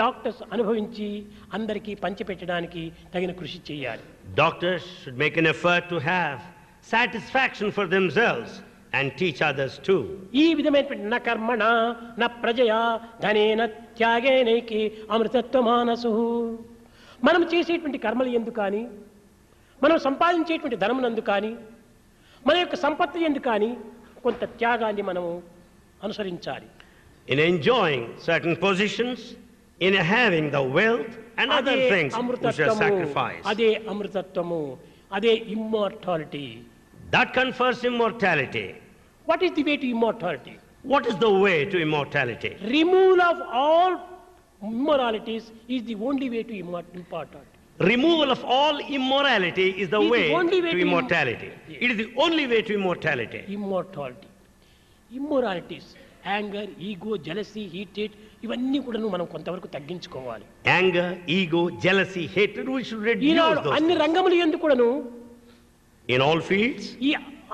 డాక్టర్స్ అనుభవించి అందరికీ పంచిపెట్టడానికి తగిన కృషి చేయాలి. Doctors should make an effort to have satisfaction for themselves and teach others too. ఈ విధమైనటువంటి న కర్మణ న ప్రజయా ధనేన త్యాగేనైకి అమృతత్వమానసు. మనం చేసేటువంటి కర్మలు ఎందు కానీ, మనం సంపాదించేటువంటి ధనమునందు కానీ, మన యొక్క సంపత్తి ఎందు కానీ కొంత త్యాగాన్ని మనము అనుసరించాలి. In enjoying certain positions, in having the wealth and అదే other things we shall అమృతత్వము, sacrifice. అదే అమృతత్వము, అదే immortality. That confers immortality. What is the way to immortality? What is the way to immortality? Removal of all immoralities is the only way to immortality. Removal of all immorality is the It is way the only way to to immortality. Yes. It is the only way to immortality. Immortality. Immoralities, anger, ego, jealousy, hatred, ఇవన్నీ కూడా మనం కొంతవరకు తగ్గించుకోవాలి. Anger, ego, jealousy, hatred, we should reduce Eenadu those అన్ని things. రంగములు ఎందుకు కూడాను In all fields, ఈ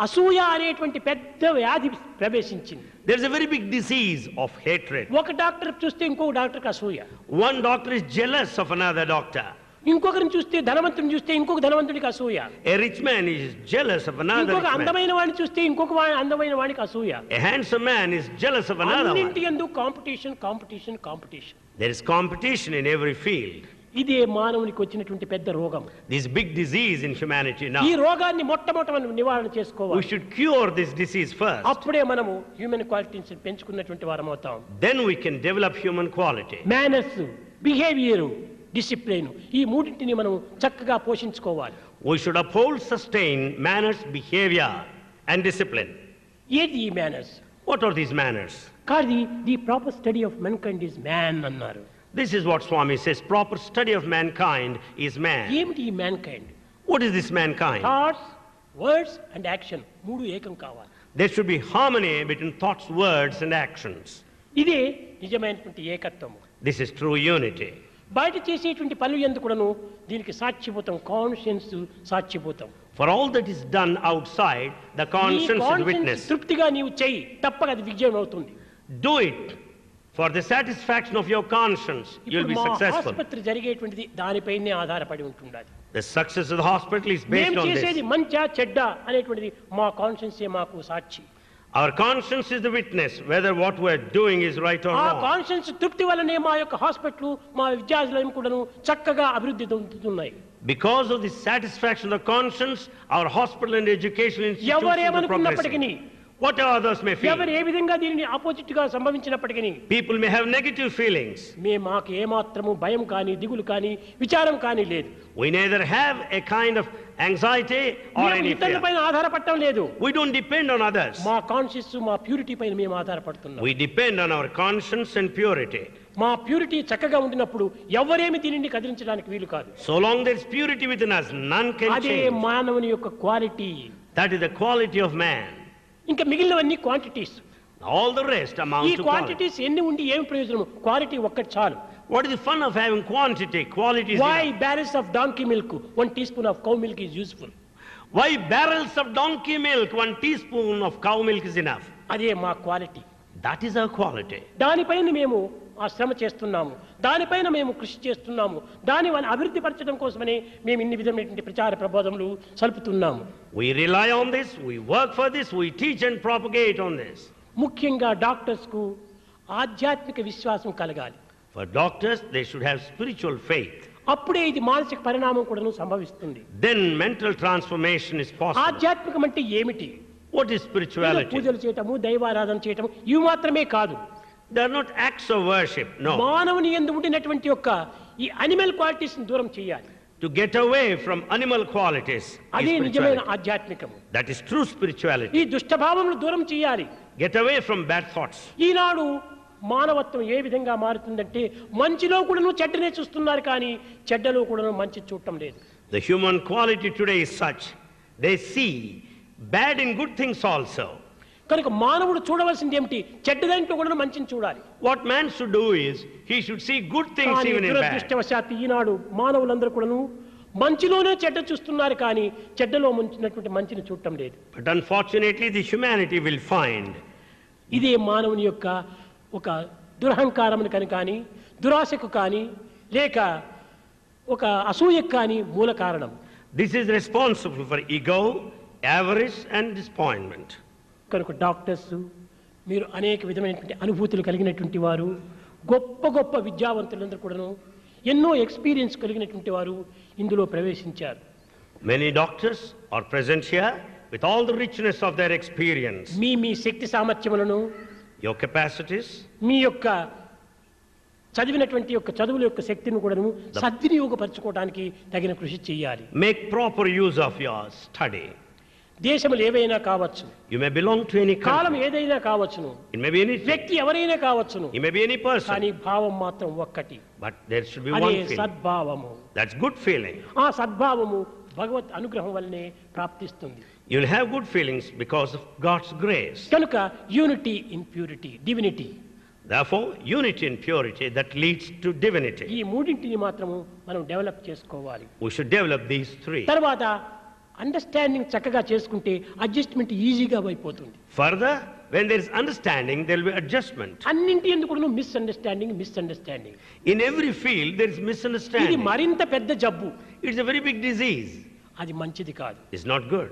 అసూయ అనేటువంటి పెద్ద వ్యాధి ప్రవేశించింది. there is a very big disease of hatred. ఒక డాక్టర్ చూస్తే ఇంకొక డాక్టర్కి అసూయ, One doctor is jealous of another doctor. ఇంకొకరిని చూస్తే ధనవంతుని చూస్తే ఇంకొక ధనవంతుడికి అసూయ, A rich man is jealous of another ఇంకొక rich man. అందమైన వాడిని చూస్తే ఇంకొక అందమైన వాడికి అసూయ. A handsome man is jealous of another one. అన్నింటి యందు competition competition competition. There is competition in every field. ఇదే మానవునికి వచ్చినటువంటి పెద్ద రోగం. This big disease in humanity now. ఈ రోగాన్ని మొట్టమొదట మనం నివారణ We చేసుకోవాలి. should cure this disease first. అప్పుడే మనము హ్యూమన్ క్వాలిటీస్ పెంచుకున్నటువంటి వారం అవుతాం. Then we can develop human quality. Manners, behaviour, discipline, ఈ మూడింటిని మనం చక్కగా పోషించుకోవాలి. We should uphold, sustain manners, behavior and discipline. ఏది ఈ manners? What are these manners? కాదు, the proper study of mankind is man అన్నారు. This is what Swami says. Proper study of mankind is man. ఏమిటి ఈ mankind? What is this mankind? Thoughts, words and action మూడు ఏకం కావాలి. There should be harmony between thoughts, words and actions. ఇదే నిజమైనటువంటి ఏకత్వము. This is true unity. బయట చేసేటువంటి పనులు ఎందుకు కూడాను దీనికి సాక్షిభూతం, conscience సాక్షిభూతం. For all that is done outside, the conscience is witness. తృప్తిగా నీవు చెయ్యి, తప్పక అది విజయం అవుతుంది. Do it for the satisfaction of your conscience. You'll ఇప్పుడు be మా successful. ఆసుపత్రి జరిగేటువంటిది దానిపైనే ఆధారపడి ఉంటుండాలి. The success of the hospital is based మేము on చేసేది this. మంచా చెడ్డ అనేటువంటిది మా కాన్షియన్సే మాకు సాక్షి. Our conscience is the witness whether what we're doing is right or ఆ wrong. కాన్షియన్స్ తృప్తి వల్లనే మా యొక్క హాస్పిటల్, మా విద్యాలయం కూడాను చక్కగా అభివృద్ధి చెందుతున్నాయి. Because of the satisfaction of the conscience, our hospital and educational institutions are ఎవరేమనుకున్నప్పటికీ, progressing. Whatever others may ఎవరు feel, ఏ విధంగా దీనిని ఆపోజిట్ గా సంభవించినప్పటికీ people may have negative feelings. మాకు ఏమాత్రము భయం కానీ, దిగులు కానీ, విచారం కానీ లేదు. We neither have a kind of anxiety or మేము any ఇతరుల fear. పైన ఆధారపడటం లేదు. We don't depend on others. మా కాన్షియస్, మా ప్యూరిటీ పైన మేము ఆధారపడుతున్నాం. We depend on our conscience and purity. మా ప్యూరిటీ చక్కగా ఉండినప్పుడు ఎవరేమి దీనిని కదిలించడానికి వీలు కాదు. So long there is purity within us, none can అదే change. మానవుని యొక్క quality. That is the quality of man. ఇంకా మిగిలినవన్నీ క్వాంటిటీస్. All the rest ఈ amount to quality. క్వాంటిటీస్ ఎన్ని ఉండి ఏం ప్రయోజనం? క్వాలిటీ ఒక్కటి చాలు. What is the fun of having quantity? Quality is Why enough. barrels of donkey milk, 1 teaspoon of cow milk is useful? Why barrels of donkey milk, 1 teaspoon of cow milk is enough? అదే మా quality. That is our quality. దానిపైన మేము ఆ శ్రమ చేస్తున్నాము, దానిపైన మేము కృషి చేస్తున్నాము, దాని అభివృద్ధి పరచడం కోసమని మేము ఇన్ని విధమైనటువంటి ప్రచార ప్రబోధములు సలుపుతున్నాము. We rely on this, we work for this, we teach and propagate on this. ముఖ్యంగా డాక్టర్స్ కు ఆధ్యాత్మిక విశ్వాసం కలగాలి. For doctors, they should have spiritual faith. అప్పుడే ఇది మానసిక పరిణామం కూడా సంభవిస్తుంది. Then mental transformation is possible. ఆధ్యాత్మికం అంటే ఏమిటి? What is ఏదో spirituality? పూజలు చేయటము, దైవారాధన చేయటము ఇవి మాత్రమే కాదు. They are not acts of worship, no. మానవుని యందు ఉండినటువంటి యొక్క ఈ అనిమల్ క్వాలిటీస్ దూరం చేయాలి. To get away from animal qualities is అదే నిజమైన spirituality. ఆధ్యాత్మికము. That is true spirituality. ఈ దుష్టభావములు దూరం చేయాలి. Get away from bad thoughts. ఈనాడు మానవత్వం ఏ విధంగా మారుతుందంటే మంచిలో కూడాను చెడ్డనే చూస్తున్నారు, కానీ చెడ్డలో కూడాను మంచి చూడటం లేదు. The human quality today is such, they see bad in good things also. కనుక మానవుడు చూడవలసింది ఏమిటి? చెడ్డదాంట్లో కూడా మంచిని చూడాలి. What man should do is, he should see good things కానీ even in bad. దురదృష్టవశాత్తు ఈనాడు మానవులందరూ కూడాను మంచిలోనే చెడ్డ చూస్తున్నారు, కానీ చెడ్డలో ముంచినటువంటి మంచిని చూడటం లేదు. But unfortunately, the humanity will find ఇదే మానవుని యొక్క ఒక దురహంకారమును కానీ, దురాశకు కానీ, లేక ఒక అసూయకు కానీ మూల కారణం. this is responsible for ego, avarice and disappointment. కనుక డాక్టర్స్ మీరు అనేక విధమైనటువంటి అనుభూతులు కలిగినటువంటి వారు, గొప్ప గొప్ప విద్యావంతులందరూ కూడాను ఎన్నో ఎక్స్పీరియన్స్ కలిగినటువంటి వారు ఇందులో ప్రవేశించారు. Many doctors are present here with all the richness of their experience. Me Shakti సామర్థ్యములను, Your capacities, మీ యొక్క చదివినటువంటి యొక్క చదువుల యొక్క శక్తిని కూడాను సద్వినియోగపరచుకోవడానికి తగిన కృషి చేయాలి. make proper use of your study. దేశములు ఏవైనా కావచ్చు, You may belong to any column country. ఏదైనా కావచ్చును, It may be any వ్యక్తి ఎవరైనా కావచ్చును, It may be any person. కానీ భావం మాత్రం ఒక్కటి. But there should be అదే one feeling. సద్భావము. That's good feeling. ఆ సద్భావము భగవత్ అనుగ్రహం వల్లనే ప్రాప్తిస్తుంది. You'll have good feelings because of God's grace. కనుక unity in purity, divinity, Therefore, unity and purity that leads to divinity. ఈ మూడింటిని మాత్రము మనం డెవలప్ చేసుకోవాలి. We should develop these three. తర్వాత అండర్స్టాండింగ్ చక్కగా చేసుకుంటే అడ్జస్ట్మెంట్ ఈజీగా అయిపోతుంది. Further, when there is understanding, there will be adjustment. అన్నింటి ఎందుకు misunderstanding. In every field, there is ఇది misunderstanding. మరింత పెద్ద జబ్బు. It's a very big disease. అది మంచిది కాదు. It's not good.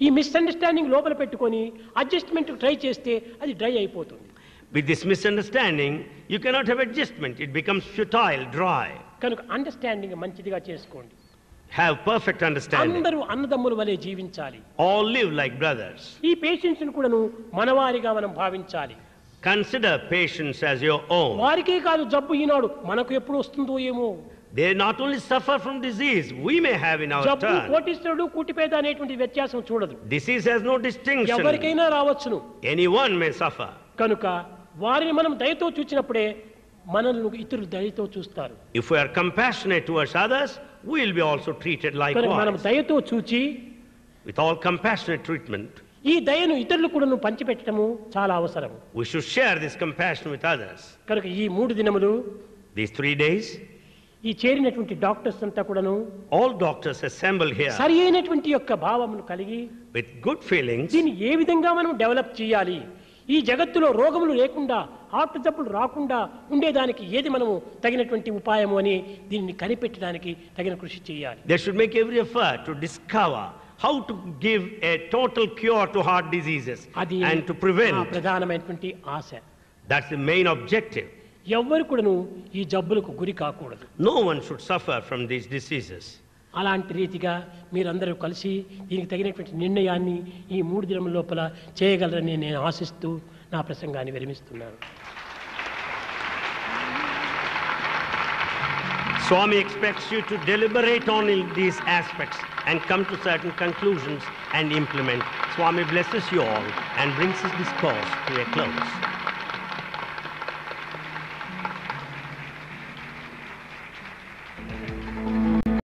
ఈ మిస్అండర్స్టాండింగ్ లోపల పెట్టుకొని అడ్జస్ట్మెంట్ ట్రై చేస్తే అది డ్రై అయిపోతుంది. With this misunderstanding, you cannot have adjustment. It becomes futile, dry. కనుక అండర్స్టాండింగ్ మంచిదిగా చేసుకోండి. Have perfect understanding. అందరూ అన్నదమ్ముల వలె జీవించాలి. All live like brothers. ఈ పేషెంట్స్ కూడాను మనవారిగా మనం భావించాలి. Consider patients as your own. వారికే కాదు జబ్బు ఈనాడు మనకు ఎప్పుడు వస్తుందో ఏమో. They not only suffer from disease, we may have in our జబ్బు turn. కోటీశ్వరుడు కూటిపేద అనేటువంటి వ్యత్యాసం చూడదు. Disease has no distinction. ఎవరికైనా రావచ్చును. Anyone may suffer. కనుక వారిని మనం దయతో చూచినప్పుడే మనల్ని ఇతరులు దయతో చూస్తారు. If we are compassionate towards others, we will be also treated కనుక మనం likewise. దయతో చూచి With all compassionate treatment, ఈ దయను ఇతరులు కూడా పంచిపెట్టడము చాలా అవసరం. we should share this compassion with others. కనుక ఈ 3 దినములు These 3 days, ఈ చేరినటువంటి డాక్టర్స్ అంతా కూడాను all doctors assemble here సరి అయినటువంటి యొక్క భావమును కలిగి with good feelings. దీన్ని ఏ విధంగా మనం డెవలప్ చేయాలి, ఈ జగత్తులో రోగములు లేకుండా, హార్ట్ జబ్బులు రాకుండా ఉండేదానికి ఏది మనము తగినటువంటి ఉపాయము అని దీన్ని కనిపెట్టడానికి తగిన కృషి చేయాలి. They should make every effort to discover how to give a total cure to heart diseases అది and to ఆ prevent. ప్రధానమైనటువంటి ఆశ. That's the main objective. ఎవ్వరు కూడాను ఈ జబ్బులకు గురి కాకూడదు. No one should suffer from these diseases. అలాంటి రీతిగా మీరందరూ కలిసి దీనికి తగినటువంటి నిర్ణయాన్ని ఈ 3 దినముల లోపల చేయగలరని నేను ఆశిస్తూ నా ప్రసంగాన్ని విరమిస్తున్నాను. Swami expects you to deliberate on these aspects and come to certain conclusions and implement. Swami blesses you all and brings his discourse to a close.